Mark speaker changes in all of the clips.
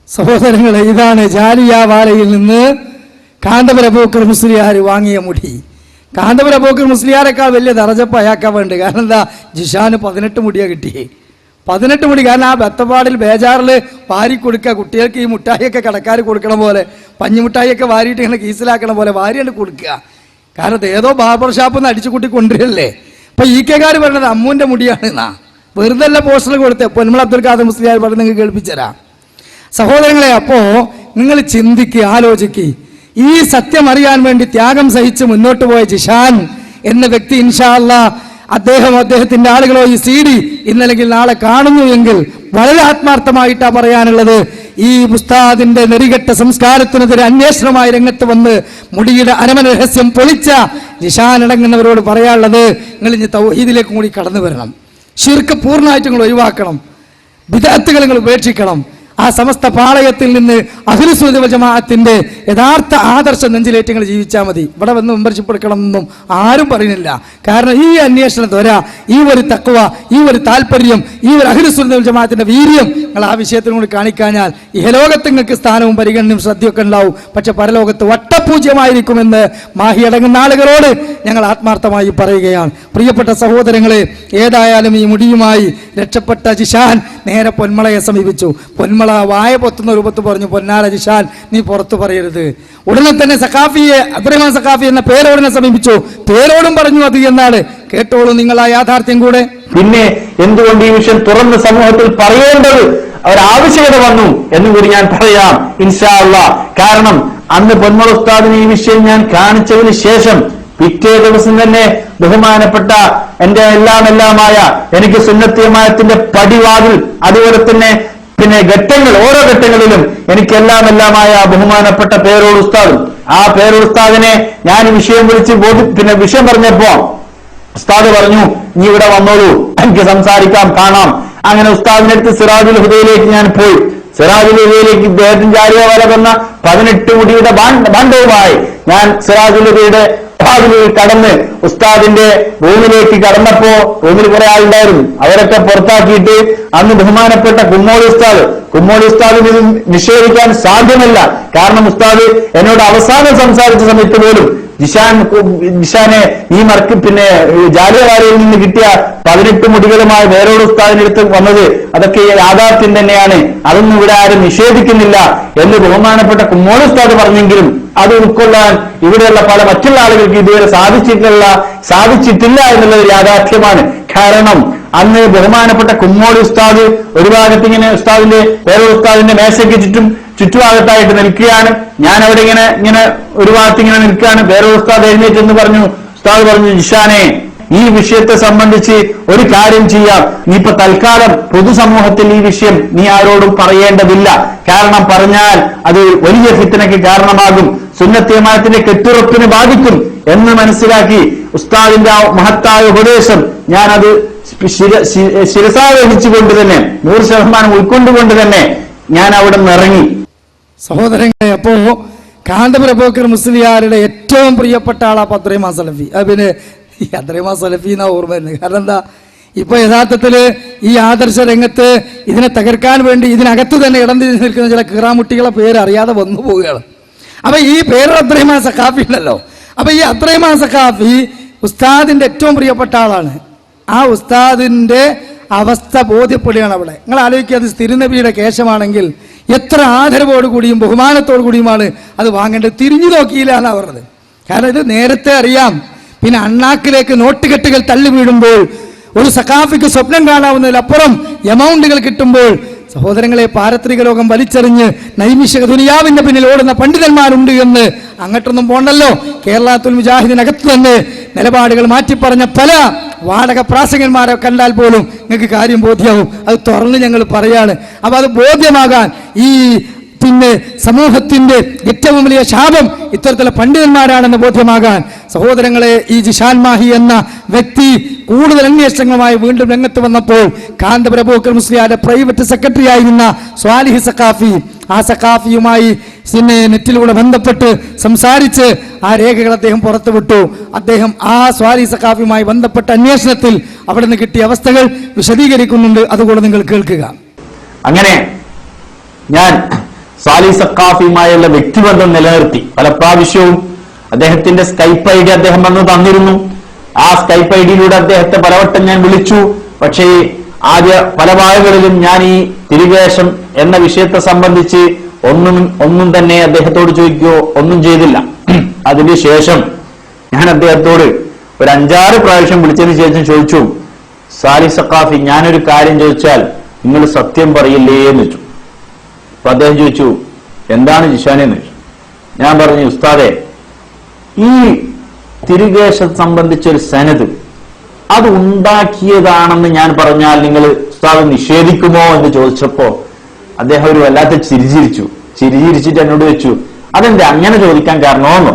Speaker 1: സഹോദരങ്ങളെ, ഇതാണ് ജാലിയാവാലയിൽ നിന്ന് കാന്തപുര അബൂബക്കർ മുസ്ലിയാർ വാങ്ങിയ മുടി. കാന്തപുര അബൂബക്കർ മുസ്ലിയാരെക്കാൾ വലിയ ദറജപ്പ് അയാക്കാൻ വേണ്ടി. കാരണം എന്താ, ജിഷാന് 18 മുടിയാണ് കിട്ടിയേ. 18 മുടി. കാരണം ആ ബത്തപ്പാടിൽ ബേജാറിൽ വാരി കൊടുക്കുക. കുട്ടികൾക്ക് ഈ മുട്ടായിയൊക്കെ കടക്കാർ കൊടുക്കണ പോലെ, പഞ്ഞിമുട്ടായിയൊക്കെ വാരിയിട്ട് ഇങ്ങനെ കീസിലാക്കണ പോലെ വാരിയാണ് കൊടുക്കുക. കാരണം ഏതോ ബാർബർ ഷാപ്പിൽ നിന്ന് അടിച്ചു കൂട്ടി കൊണ്ടുവരല്ലേ. ഇപ്പൊ ഈ കെക്കാർ പറഞ്ഞത് അമ്മൂന്റെ മുടിയാണ് എന്നാ. വെറുതെ അല്ല പോസ്റ്റർ കൊടുത്തേ. പൊന്മള അബ്ദുൽ ഖാദർ മുസ്ലിയാർ പറഞ്ഞ് നിങ്ങൾക്ക് കേൾപ്പിച്ചരാം. സഹോദരങ്ങളെ, അപ്പോ നിങ്ങൾ ചിന്തിക്കുക, ആലോചിക്കുക. ഈ സത്യം അറിയാൻ വേണ്ടി ത്യാഗം സഹിച്ച് മുന്നോട്ട് പോയ ജിഷാൻ എന്ന വ്യക്തി, ഇൻഷാ അല്ലാഹ് അദ്ദേഹത്തിന്റെ ആളുകളോ ഈ CD ഇന്നല്ലെങ്കിൽ നാളെ കാണുന്നു എങ്കിൽ വളരെ ആത്മാർത്ഥമായിട്ടാണ് പറയാനുള്ളത്. ഈ ഉസ്താദിന്റെ നെറികെട്ട സംസ്കാരത്തിനെതിരെ അന്വേഷണമായി രംഗത്ത് വന്ന് മുടിയുടെ അരമന രഹസ്യം പൊളിച്ച ജിഷാൻ അടങ്ങുന്നവരോട് പറയാനുള്ളത്, നിങ്ങൾ ഇനി തൗഹീദിലേക്ക് കൂടി കടന്നു വരണം. ശിർക്ക് പൂർണ്ണമായിട്ട് നിങ്ങൾ ഒഴിവാക്കണം. ബിദ്അത്തുകൾ നിങ്ങൾ ഉപേക്ഷിക്കണം. ആ സമസ്ത പാളയത്തിൽ നിന്ന് അഹ്ലു സുന്നത്ത് വൽ ജമാഅത്തിന്റെ യഥാർത്ഥ ആദർശ നെഞ്ചിലേറ്റങ്ങൾ ജീവിച്ചാൽ മതി. ഇവിടെ വന്ന് മെമ്പർഷിപ്പ് എടുക്കണമെന്നും ആരും പറയുന്നില്ല. കാരണം ഈ അന്വേഷണ ത്വര, ഈ ഒരു തഖ്വ, ഈ ഒരു താല്പര്യം, ഈ ഒരു അഹ്ലു സുന്നത്ത് വൽ ജമാഅത്തിന്റെ വീര്യം നിങ്ങൾ ആ വിഷയത്തിൽ കൂടി കാണിക്കാഞ്ഞാൽ ഇഹലോകത്ത് നിങ്ങൾക്ക് സ്ഥാനവും പരിഗണനയും ശ്രദ്ധയൊക്കെ ഉണ്ടാവും. പക്ഷെ പരലോകത്ത് വട്ടപൂജ്യമായിരിക്കുമെന്ന് മാഹി അടങ്ങുന്ന ആളുകളോട് ഞങ്ങൾ ആത്മാർത്ഥമായി പറയുകയാണ്. പ്രിയപ്പെട്ട സഹോദരങ്ങളെ, ഏതായാലും ഈ മുടിയുമായി രക്ഷപ്പെട്ട ജിഷാൻ നേരെ പൊന്മളയെ സമീപിച്ചു. പൊന്മള വായ പൊത്തുന്ന രൂപത്ത് പറഞ്ഞു, പൊന്നാല ജിഷാൻ, നീ പുറത്തു പറയരുത്. ഉടനെ തന്നെ സഖാഫിയെ, അബ്ദുറഹ്മാൻ സഖാഫി എന്ന പേരോടിനെ സമീപിച്ചു. പേരോടും പറഞ്ഞു അത് എന്നാണ്. കേട്ടോളൂ നിങ്ങൾ ആ യാഥാർത്ഥ്യം കൂടെ.
Speaker 2: പിന്നെ എന്തുകൊണ്ട് ഈ വിഷയം തുറന്ന് സമൂഹത്തിൽ പറയേണ്ടത് ഒരാവശ്യകത വന്നു എന്നുകൂടി ഞാൻ പറയാം ഇൻഷാ അല്ലാഹ്. കാരണം അന്ന് പൊന്മള ഉസ്താദിന് ഈ വിഷയം ഞാൻ കാണിച്ചതിന് ശേഷം പിറ്റേ ദിവസം തന്നെ ബഹുമാനപ്പെട്ട എന്റെ എല്ലാമായ എനിക്ക് സുന്നത്തിയമായത്തിന്റെ പടിവാതിൽ, അതുപോലെ തന്നെ ഘട്ടങ്ങൾ, ഓരോ ഘട്ടങ്ങളിലും എനിക്കെല്ലാമായ ബഹുമാനപ്പെട്ട പേരോട് ഉസ്താദും, ആ പേരോട് ഉസ്താദിനെ ഞാൻ വിഷയം വിളിച്ച് വിഷയം പറഞ്ഞപ്പോ ഉസ്താദ് പറഞ്ഞു, നീ ഇവിടെ വന്നോളൂ, എനിക്ക് സംസാരിക്കാം, കാണാം. അങ്ങനെ ഉസ്താദിന്റെ അടുത്ത് സിറാജുൽ ഹുദയിലേക്ക് ഞാൻ പോയി. സിറാജുൽ ഹുദയിലേക്ക് ഇദ്ദേഹത്തിന് ജാലിയവാല വന്ന 18 മുടിയുടെ ഭാണ്ഡവുമായി ഞാൻ സിറാജുൽ ഹുദയുടെ കടന്ന് ഉസ്താദിന്റെ റൂമിലേക്ക് കടന്നപ്പോ റൂമിൽ കുറെ ആളുണ്ടായിരുന്നു. അവരൊക്കെ പുറത്താക്കിയിട്ട് അന്ന് ബഹുമാനപ്പെട്ട കുമ്മോളി ഉസ്താദിന് ഇത് നിഷേധിക്കാൻ സാധ്യമല്ല. കാരണം ഉസ്താദ് എന്നോട് അവസാനം സംസാരിച്ച സമയത്ത് പോലും ജിഷാനെ ഈ ജാലിയവാലയിൽ നിന്ന് കിട്ടിയ 18 മുടികളുമായി വേറൊരു ഉസ്താദിന്റെ അടുത്ത് വന്നത് അതൊക്കെ യാഥാർത്ഥ്യം തന്നെയാണ്, അതൊന്നും ഇവിടെ ആരും നിഷേധിക്കുന്നില്ല എന്ന് ബഹുമാനപ്പെട്ട കുമ്മോളി ഉസ്താദ് പറഞ്ഞെങ്കിലും അത് ഉൾക്കൊള്ളാൻ ഇവിടെയുള്ള മറ്റുള്ള ആളുകൾക്ക് ഇതുവരെ സാധിച്ചിട്ടില്ല എന്നുള്ളത് യാഥാർത്ഥ്യമാണ്. കാരണം അന്ന് ബഹുമാനപ്പെട്ട കുമ്മോളി ഉസ്താദ് ഒരു ഭാഗത്ത് ഇങ്ങനെ വേറൊരു ഉസ്താദിന്റെ മേശയ്ക്ക് ചുറ്റുഭാഗത്തായിട്ട് നിൽക്കുകയാണ്. ഞാൻ അവിടെ ഇങ്ങനെ ഒരു ഭാഗത്ത് ഇങ്ങനെ നിൽക്കുകയാണ്. വേറൊരു ഉസ്താദ് എഴുന്നേറ്റെന്ന് പറഞ്ഞു. ഉസ്താദ് പറഞ്ഞു, ജിഷാനെ, ഈ വിഷയത്തെ സംബന്ധിച്ച് ഒരു കാര്യം ചെയ്യാം. നീ ഇപ്പൊ തൽക്കാലം പൊതുസമൂഹത്തിൽ ഈ വിഷയം നീ ആരോടും പറയേണ്ടതില്ല. കാരണം പറഞ്ഞാൽ അത് വലിയ ഫിത്നയ്ക്ക് കാരണമാകും, സുന്നത്തിയമായത്തിന്റെ കെട്ടുറപ്പിന് ബാധിക്കും എന്ന് മനസ്സിലാക്കി ഉസ്താദിന്റെ മഹത്തായ ഉപദേശം ഞാനത് ശിരസാവഹിച്ചുകൊണ്ട് തന്നെ 100% ഉൾക്കൊണ്ടുകൊണ്ട് തന്നെ ഞാൻ അവിടെ നിന്ന് ഇറങ്ങി.
Speaker 1: സഹോദരങ്ങളെ, അപ്പോ കാന്തപുര അബൂബക്കർ മുസ്ലിയാരുടെ ഏറ്റവും പ്രിയപ്പെട്ട ആളാ അബ്ദുറഹ്മാൻ സലഫി. പിന്നെ ഈ അബ്ദുറഹ്മാൻ സലഫി എന്നാ ഓർമ്മ വരുന്നത്. കാരണം എന്താ, ഇപ്പൊ യഥാർത്ഥത്തില് ഈ ആദർശ രംഗത്ത് ഇതിനെ തകർക്കാൻ വേണ്ടി ഇതിനകത്ത് തന്നെ ഇടംതിരിഞ്ഞ് നിൽക്കുന്ന ചില കീറാമുട്ടികളെ പേര് അറിയാതെ വന്നു പോവുകയാണ്. അപ്പൊ ഈ പേര് അബ്ദുറഹ്മാൻ സഖാഫി ഉണ്ടല്ലോ. അപ്പൊ ഈ അബ്ദുറഹ്മാൻ സഖാഫി ഉസ്താദിന്റെ ഏറ്റവും പ്രിയപ്പെട്ട ആളാണ്. ആ ഉസ്താദിന്റെ അവസ്ഥ ബോധ്യപ്പെടുകയാണ് അവിടെ. നിങ്ങൾ ആലോചിക്കുക, അത് തിരുനബിയുടെ കേശമാണെങ്കിൽ എത്ര ആദരവോടുകൂടിയും ബഹുമാനത്തോടു കൂടിയുമാണ് അത് വാങ്ങേണ്ടത്. തിരിഞ്ഞു നോക്കിയില്ല എന്നാ പറഞ്ഞത്. കാരണം ഇത് നേരത്തെ അറിയാം. പിന്നെ അണ്ണാക്കിലേക്ക് നോട്ടുകെട്ടുകൾ തള്ളി വീഴുമ്പോൾ ഒരു സഖാഫിക്ക് സ്വപ്നം കാണാവുന്നതിലപ്പുറം എമൗണ്ടുകൾ കിട്ടുമ്പോൾ, സഹോദരങ്ങളെ, പാരത്രിക ലോകം വലിച്ചെറിഞ്ഞ് നൈമിഷിക ദുനിയാവിന്റെ പിന്നിൽ ഓടുന്ന പണ്ഡിതന്മാരുണ്ട് എന്ന് അങ്ങോട്ടൊന്നും പോണ്ടല്ലോ. കേരളത്തിൽ മുജാഹിദിനകത്ത് തന്നെ നിലപാടുകൾ മാറ്റിപ്പറഞ്ഞ പല വാടക പ്രാസംഗന്മാരെ കണ്ടാൽ പോലും നിങ്ങൾക്ക് കാര്യം ബോധ്യമാവും. അത് തുറന്ന് ഞങ്ങൾ പറയാണ്. അപ്പൊ അത് ബോധ്യമാകാൻ ഈ സമൂഹത്തിന്റെ ഏറ്റവും വലിയ ശാപം ഇത്തരത്തിലുള്ള പണ്ഡിതന്മാരാണെന്ന് ബോധ്യമാകാൻ സഹോദരങ്ങളെ, ഈ ജിഷാൻ മാഹി എന്ന വ്യക്തി കൂടുതൽ അന്വേഷണങ്ങളുമായി വീണ്ടും രംഗത്ത് വന്നപ്പോൾ കാന്തപുര അബൂബക്കർ മുസ്ലിയാരുടെ പ്രൈവറ്റ് സെക്രട്ടറി ആയിരുന്ന സ്വാലിഹ് സഖാഫി, ആ സഖാഫിയുമായി നെറ്റിലൂടെ ബന്ധപ്പെട്ട് സംസാരിച്ച് ആ രേഖകൾ അദ്ദേഹം പുറത്തുവിട്ടു. അദ്ദേഹം ആ സ്വാലിഹ് സഖാഫിയുമായി ബന്ധപ്പെട്ട അന്വേഷണത്തിൽ അവിടെ നിന്ന് കിട്ടിയ അവസ്ഥകൾ വിശദീകരിക്കുന്നുണ്ട്. അതുകൂടെ നിങ്ങൾ കേൾക്കുക.
Speaker 2: അങ്ങനെ ഞാൻ സാലിഹ് സഖാഫിയുമായുള്ള വ്യക്തിബന്ധം നിലനിർത്തി. പല പ്രാവശ്യവും അദ്ദേഹത്തിന്റെ സ്കൈപ്പ് ഐ ഡി അദ്ദേഹം വന്ന് തന്നിരുന്നു. ആ സ്കൈപ്പ് ഐ ഡിയിലൂടെ അദ്ദേഹത്തെ പലവട്ടം ഞാൻ വിളിച്ചു. പക്ഷേ ആദ്യ പല ഭാഗങ്ങളിലും ഞാൻ ഈ തിരികേശം എന്ന വിഷയത്തെ സംബന്ധിച്ച് ഒന്നും തന്നെ അദ്ദേഹത്തോട് ചോദിക്കുകയോ ഒന്നും ചെയ്തില്ല. അതിനുശേഷം ഞാൻ അദ്ദേഹത്തോട് ഒരു 5-6 പ്രാവശ്യം വിളിച്ചതിന് ശേഷം ചോദിച്ചു, സാലിഹ് സഖാഫി, ഞാനൊരു കാര്യം ചോദിച്ചാൽ നിങ്ങൾ സത്യം പറയില്ലേ എന്ന് ചോദിച്ചു. അപ്പൊ അദ്ദേഹം ചോദിച്ചു, എന്താണ് ജിഷാനെന്ന് ചോദിച്ചു. ഞാൻ പറഞ്ഞു, ഉസ്താദെ, ഈ തിരികേശം സംബന്ധിച്ചൊരു സനത് അത് ഉണ്ടാക്കിയതാണെന്ന് ഞാൻ പറഞ്ഞാൽ നിങ്ങൾ ഉസ്താദ് നിഷേധിക്കുമോ എന്ന് ചോദിച്ചപ്പോ അദ്ദേഹം ഒരു വല്ലാത്ത ചിരിച്ചിട്ട് എന്നോട് വെച്ചു, അതെന്താ അങ്ങനെ ചോദിക്കാൻ കാരണമെന്നോ?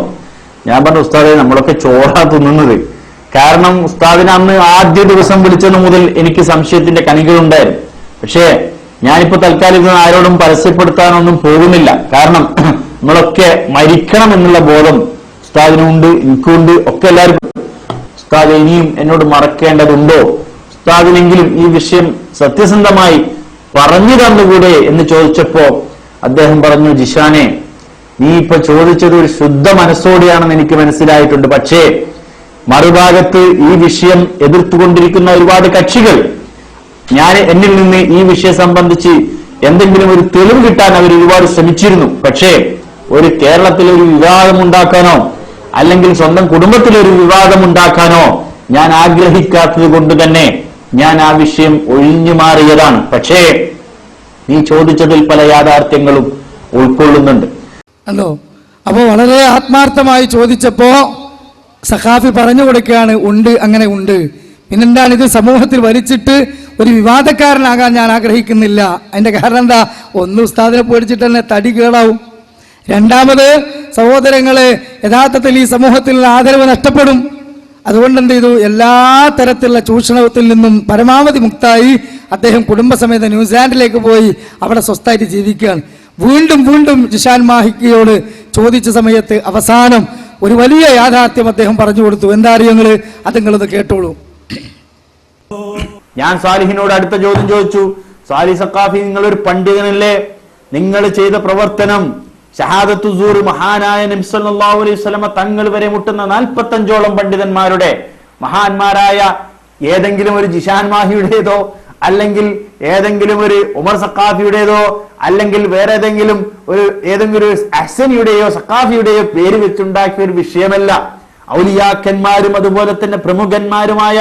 Speaker 2: ഞാൻ പറഞ്ഞു, ഉസ്താദെ, നമ്മളൊക്കെ ചോറാ തിന്നുന്നത്. കാരണം ഉസ്താദിനെ അന്ന് ആദ്യ ദിവസം വിളിച്ചത് മുതൽ എനിക്ക് സംശയത്തിന്റെ കണികളുണ്ടായിരുന്നു. പക്ഷേ ഞാനിപ്പോ തൽക്കാലം ഇത് ആരോടും പരസ്യപ്പെടുത്താനൊന്നും പോകുന്നില്ല. കാരണം നമ്മളൊക്കെ മരിക്കണം എന്നുള്ള ബോധം ഉസ്താദിനുണ്ട്, എനിക്കുണ്ട്, ഒക്കെ എല്ലാവർക്കും. ഉസ്താദ് ഇനിയും എന്നോട് മറക്കേണ്ടതുണ്ടോ? ഉസ്താദിനെങ്കിലും ഈ വിഷയം സത്യസന്ധമായി പറഞ്ഞു തന്നുകൂടെ എന്ന് ചോദിച്ചപ്പോ അദ്ദേഹം പറഞ്ഞു, ജിഷാനെ, നീ ഇപ്പൊ ചോദിച്ചത് ഒരു ശുദ്ധ മനസ്സോടെയാണെന്ന് എനിക്ക് മനസ്സിലായിട്ടുണ്ട്. പക്ഷേ മറുഭാഗത്ത് ഈ വിഷയം എതിർത്തുകൊണ്ടിരിക്കുന്ന ഒരുപാട് കക്ഷികൾ എന്നിൽ നിന്ന് ഈ വിഷയം സംബന്ധിച്ച് എന്തെങ്കിലും ഒരു തെളിവ് കിട്ടാൻ അവർ ഒരുപാട് ശ്രമിച്ചിരുന്നു. പക്ഷേ ഒരു കേരളത്തിലൊരു വിവാദമുണ്ടാക്കാനോ അല്ലെങ്കിൽ സ്വന്തം കുടുംബത്തിലൊരു വിവാദമുണ്ടാക്കാനോ ഞാൻ ആഗ്രഹിക്കാത്തത് കൊണ്ട് തന്നെ ഞാൻ ആ വിഷയം ഒഴിഞ്ഞു മാറിയതാണ്. പക്ഷേ നീ ചോദിച്ചതിൽ പല യാഥാർത്ഥ്യങ്ങളും ഉൾക്കൊള്ളുന്നുണ്ട്.
Speaker 1: അല്ലോ, അപ്പോ വളരെ ആത്മാർത്ഥമായി ചോദിച്ചപ്പോ സഖാഫി പറഞ്ഞു കൊടുക്കുകയാണ്, ഉണ്ട്, അങ്ങനെ ഉണ്ട്. പിന്നെന്താണ്, ഇത് സമൂഹത്തിൽ വലിച്ചിട്ട് ഒരു വിവാദക്കാരനാകാൻ ഞാൻ ആഗ്രഹിക്കുന്നില്ല. അതിന്റെ കാരണം എന്താ? ഒന്ന്, ഉസ്താദിനെ പേടിച്ചിട്ട് തന്നെ തടി കേടാവും. രണ്ടാമത്, സഹോദരങ്ങളെ, യഥാർത്ഥത്തിൽ ഈ സമൂഹത്തിൽ ആദരവ് നഷ്ടപ്പെടും. അതുകൊണ്ട് എന്ത് ചെയ്തു? എല്ലാ തരത്തിലുള്ള ചൂഷണത്തിൽ നിന്നും പരമാവധി മുക്തായി അദ്ദേഹം കുടുംബസമേതം ന്യൂസിലാൻഡിലേക്ക് പോയി അവിടെ സ്വസ്ഥമായിട്ട് ജീവിക്കുകയാണ്. വീണ്ടും ജിഷാൻ മാഹിക്കിയോട് ചോദിച്ച സമയത്ത് അവസാനം ഒരു വലിയ യാഥാർത്ഥ്യം അദ്ദേഹം പറഞ്ഞു കൊടുത്തു. എന്താ അറിയങ്ങള്? അത് നിങ്ങളത് കേട്ടോളൂ.
Speaker 2: ഞാൻ സാലിഹിനോട് അടുത്ത ചോദ്യം ചോദിച്ചു, സാലിഹ് സഖാഫി, നിങ്ങളൊരു പണ്ഡിതനല്ലേ? നിങ്ങൾ ചെയ്ത പ്രവർത്തനം ഷഹാദത്തു സൂർ മഹാനായ നബി സല്ലല്ലാഹു അലൈഹി വസല്ലമ തങ്ങൾ വരെ മുട്ടുന്ന 45ഓളം പണ്ഡിതന്മാരുടെ മഹാന്മാരായ ഏതെങ്കിലും ഒരു ജിഷാൻ മാഹിയുടേതോ അല്ലെങ്കിൽ ഏതെങ്കിലും ഒരു ഉമർ സഖാഫിയുടേതോ അല്ലെങ്കിൽ വേറെ ഏതെങ്കിലും ഒരു അഹ്സനിയുടെയോ സഖാഫിയുടെയോ പേര് വെച്ചുണ്ടാക്കിയ ഒരു വിഷയമല്ല. ഔലിയാക്കന്മാരും അതുപോലെ തന്നെ പ്രമുഖന്മാരുമായ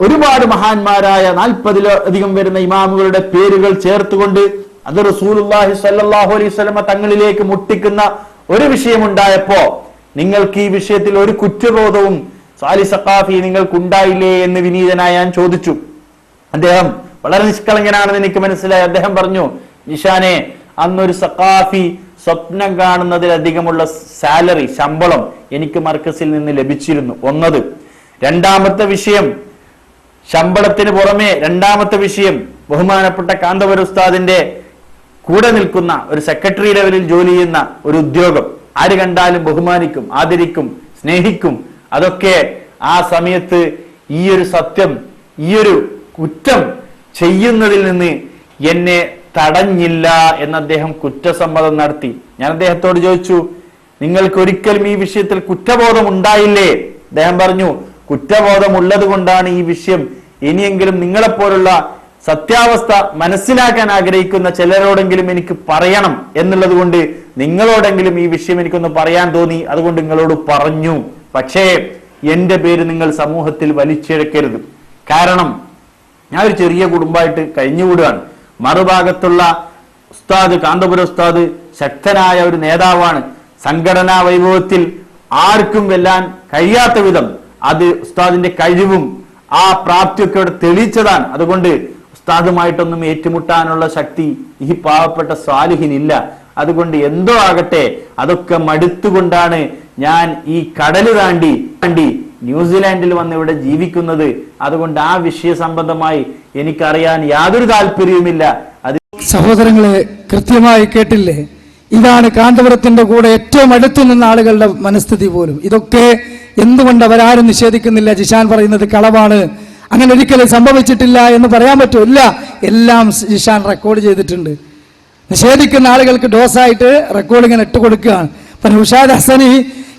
Speaker 2: ഒരുപാട് മഹാന്മാരായ 40-ലധികം വരുന്ന ഇമാമുകളുടെ പേരുകൾ ചേർത്തുകൊണ്ട് അത് റസൂലുള്ളാഹി സ്വല്ലല്ലാഹു അലൈഹി വസല്ലമ തങ്ങളിലേക്ക് മുട്ടിക്കുന്ന ഒരു വിഷയമുണ്ടായപ്പോ നിങ്ങൾക്ക് ഈ വിഷയത്തിൽ ഒരു കുറ്റബോധവും സാലിഹ് സഖാഫി നിങ്ങൾക്കുണ്ടായില്ലേ എന്ന് വിനീതനായി ഞാൻ ചോദിച്ചു. അദ്ദേഹം വളരെ നിഷ്കളങ്കനാണെന്ന് എനിക്ക് മനസ്സിലായി. അദ്ദേഹം പറഞ്ഞു, നിഷാനെ, അന്നൊരു സഖാഫി സ്വപ്നം കാണുന്നതിലധികമുള്ള സാലറി, ശമ്പളം എനിക്ക് മർക്കസിൽ നിന്ന് ലഭിച്ചിരുന്നു. ഒന്നത്. രണ്ടാമത്തെ വിഷയം, ശമ്പളത്തിന് പുറമെ രണ്ടാമത്തെ വിഷയം, ബഹുമാനപ്പെട്ട കാന്തപുര ഉസ്താദിന്റെ കൂടെ നിൽക്കുന്ന ഒരു സെക്രട്ടറി ലെവലിൽ ജോലി ചെയ്യുന്ന ഒരു ഉദ്യോഗം. ആര് കണ്ടാലും ബഹുമാനിക്കും, ആദരിക്കും, സ്നേഹിക്കും. അതൊക്കെ ആ സമയത്ത് ഈ ഒരു സത്യം, ഈ ഒരു കുറ്റം ചെയ്യുന്നതിൽ നിന്ന് എന്നെ തടഞ്ഞില്ല എന്ന് അദ്ദേഹം കുറ്റസമ്മതം നടത്തി. ഞാൻ അദ്ദേഹത്തോട് ചോദിച്ചു, നിങ്ങൾക്ക് ഒരിക്കലും ഈ വിഷയത്തിൽ കുറ്റബോധം ഉണ്ടായില്ലേ? അദ്ദേഹം പറഞ്ഞു, കുറ്റബോധം ഉള്ളത് കൊണ്ടാണ് ഈ വിഷയം ഇനിയെങ്കിലും നിങ്ങളെപ്പോലുള്ള സത്യാവസ്ഥ മനസ്സിലാക്കാൻ ആഗ്രഹിക്കുന്ന ചിലരോടെങ്കിലും എനിക്ക് പറയണം എന്നുള്ളത് കൊണ്ട് നിങ്ങളോടെങ്കിലും ഈ വിഷയം എനിക്കൊന്ന് പറയാൻ തോന്നി, അതുകൊണ്ട് നിങ്ങളോട് പറഞ്ഞു. പക്ഷേ എന്റെ പേര് നിങ്ങൾ സമൂഹത്തിൽ വലിച്ചിഴക്കരുത്. കാരണം ഞാൻ ഒരു ചെറിയ കുടുംബമായിട്ട് കഴിഞ്ഞുകൂടുകയാണ്. മറുഭാഗത്തുള്ള ഉസ്താദ്, കാന്തപുര ഉസ്താദ് ശക്തനായ ഒരു നേതാവാണ്. സംഘടനാ വൈഭവത്തിൽ ആർക്കും വെല്ലാൻ കഴിയാത്ത വിധം അത് ഉസ്താദിന്റെ കഴിവും ആ പ്രാപ്തിയൊക്കെ ഇവിടെ തെളിയിച്ചതാണ്. അതുകൊണ്ട് ഉസ്താദുമായിട്ടൊന്നും ഏറ്റുമുട്ടാനുള്ള ശക്തി ഈ പാവപ്പെട്ട സാലിഹിനില്ല. അതുകൊണ്ട് എന്തോ ആകട്ടെ, അതൊക്കെ മടുത്തുകൊണ്ടാണ് ഞാൻ ഈ കടല് താണ്ടി ന്യൂസിലാൻഡിൽ വന്ന് ഇവിടെ ജീവിക്കുന്നത്. അതുകൊണ്ട് ആ വിഷയ സംബന്ധമായി എനിക്കറിയാൻ യാതൊരു താല്പര്യവുമില്ല. അത്
Speaker 1: സഹോദരങ്ങളെ, കൃത്യമായി കേട്ടില്ലേ? ഇതാണ് കാന്തപുരത്തിന്റെ കൂടെ ഏറ്റവും അടുത്തു നിന്ന ആളുകളുടെ മനസ്ഥിതി പോലും. ഇതൊക്കെ എന്തുകൊണ്ട് അവരാരും നിഷേധിക്കുന്നില്ല? ജിഷാൻ പറയുന്നത് കളവാണ്, അങ്ങനെ ഒരിക്കലും സംഭവിച്ചിട്ടില്ല എന്ന് പറയാൻ പറ്റുമോ? ഇല്ല, എല്ലാം ജിഷാൻ റെക്കോർഡ് ചെയ്തിട്ടുണ്ട്. നിഷേധിക്കുന്ന ആളുകൾക്ക് ഡോസായിട്ട് റെക്കോർഡിങ്ങനെ ഇട്ട് കൊടുക്കുകയാണ്. അപ്പൊ നൗഷാദ് ഹസനി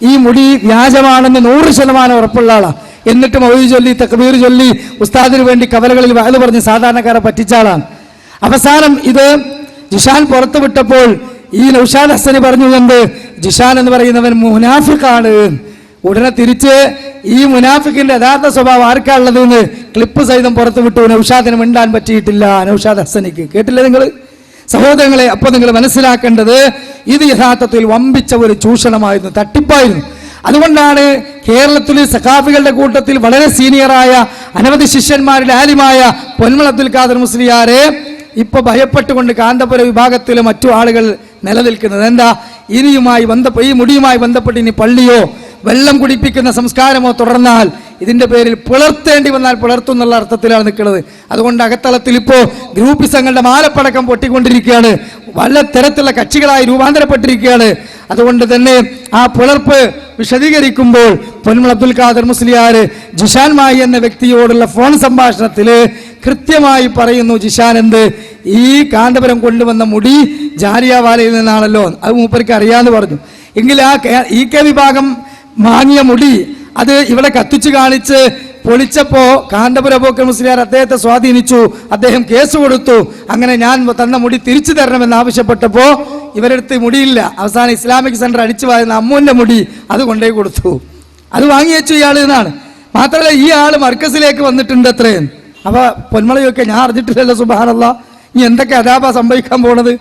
Speaker 1: ഈ മുടി വ്യാജമാണെന്ന് 100% ഉറപ്പുള്ള ആളാണ്. എന്നിട്ട് മൗലി ചൊല്ലി തക്ബീർ ചൊല്ലി ഉസ്താദിന് വേണ്ടി കവലകളിൽ വഅദ് പറഞ്ഞ് സാധാരണക്കാരെ പറ്റിച്ച ആളാണ്. അവസാനം ഇത് ജിഷാൻ പുറത്തുവിട്ടപ്പോൾ ഈ നൗഷാദ് ഹസനി പറഞ്ഞു എന്ത്, ജിഷാൻ എന്ന് പറയുന്നവൻ മുനാഫിഖാണ്. ഉടനെ തിരിച്ച് ഈ മുനാഫിക്കിന്റെ യഥാർത്ഥ സ്വഭാവം ആർക്കാണുള്ളത് എന്ന് ക്ലിപ്പ് സഹിതം പുറത്തുവിട്ടു. നൗഷാദിന് മിണ്ടാൻ പറ്റിയിട്ടില്ല, നൗഷാദ് ഹസനിക്ക്. കേട്ടില്ലേ നിങ്ങൾ സഹോദരങ്ങളെ? അപ്പൊ നിങ്ങൾ മനസ്സിലാക്കേണ്ടത് ഇത് യഥാർത്ഥത്തിൽ വമ്പിച്ച ഒരു ചൂഷണമായിരുന്നു, തട്ടിപ്പായിരുന്നു. അതുകൊണ്ടാണ് കേരളത്തിൽ സഖാഫികളുടെ കൂട്ടത്തിൽ വളരെ സീനിയറായ അനവധി ശിഷ്യന്മാരിൽ ആലിമായ പൊന്മള അബ്ദുൽ ഖാദർ മുസ്ലിയാരെ ഇപ്പൊ ഭയപ്പെട്ടുകൊണ്ട് കാന്തപുര വിഭാഗത്തിലെ മറ്റു ആളുകൾ നിലനിൽക്കുന്നത്. എന്താ, ഈ മുടിയുമായി ബന്ധപ്പെട്ട് ഇനി പള്ളിയോ വെള്ളം കുടിപ്പിക്കുന്ന സംസ്കാരമോ തുടർന്നാൽ ഇതിന്റെ പേരിൽ പിളർത്തേണ്ടി വന്നാൽ പിളർത്തും എന്നുള്ള അർത്ഥത്തിലാണ് നിൽക്കുന്നത്. അതുകൊണ്ട് അകത്തളത്തിൽ ഇപ്പോ ഗ്രൂപ്പിസങ്ങളുടെ മാലപ്പടക്കം പൊട്ടിക്കൊണ്ടിരിക്കുകയാണ്, പല തരത്തിലുള്ള കക്ഷികളായി രൂപാന്തരപ്പെട്ടിരിക്കുകയാണ്. അതുകൊണ്ട് തന്നെ ആ പിളർപ്പ് വിശദീകരിക്കുമ്പോൾ പൊന്മള അബ്ദുൽ ഖാദർ മുസ്ലിയാർ ജിഷാൻ മായി എന്ന വ്യക്തിയോടുള്ള ഫോൺ സംഭാഷണത്തിൽ കൃത്യമായി പറയുന്നു, ജിഷാൻ എന്ത്, ഈ കാന്തപുരം കൊണ്ടുവന്ന മുടി ജാലിയൻവാലയിൽ നിന്നാണല്ലോ, അത് മൂപ്പർക്ക് അറിയാന്ന് പറഞ്ഞു. എങ്കിൽ ആ EK വിഭാഗം വാങ്ങിയ മുടി അത് ഇവിടെ കത്തിച്ചു കാണിച്ച് പൊളിച്ചപ്പോ കാന്തപുര അബൂബക്കർ മുസ്ലിയാർ അദ്ദേഹത്തെ സ്വാധീനിച്ചു, അദ്ദേഹം കേസ് കൊടുത്തു. അങ്ങനെ ഞാൻ തന്ന മുടി തിരിച്ചു തരണമെന്ന് ആവശ്യപ്പെട്ടപ്പോ ഇവരെടുത്ത് മുടിയില്ല. അവസാനം ഇസ്ലാമിക് സെന്റർ അടിച്ചു വാരുന്ന അമ്മുവിന്റെ മുടി അത് കൊണ്ടുപോയി കൊടുത്തു, അത് വാങ്ങി വെച്ചു ഇയാൾ എന്നാണ്. മാത്രമല്ല ഈ ആള് മർക്കസിലേക്ക് വന്നിട്ടുണ്ട് അത്രയും. അപ്പൊ പൊന്മളയൊക്കെ ഞാൻ അറിഞ്ഞിട്ടില്ലല്ലോ, സുബ്ഹാനല്ലാഹ്, ഇനി എന്തൊക്കെ അതാപാ സംഭവിക്കാൻ പോണത്.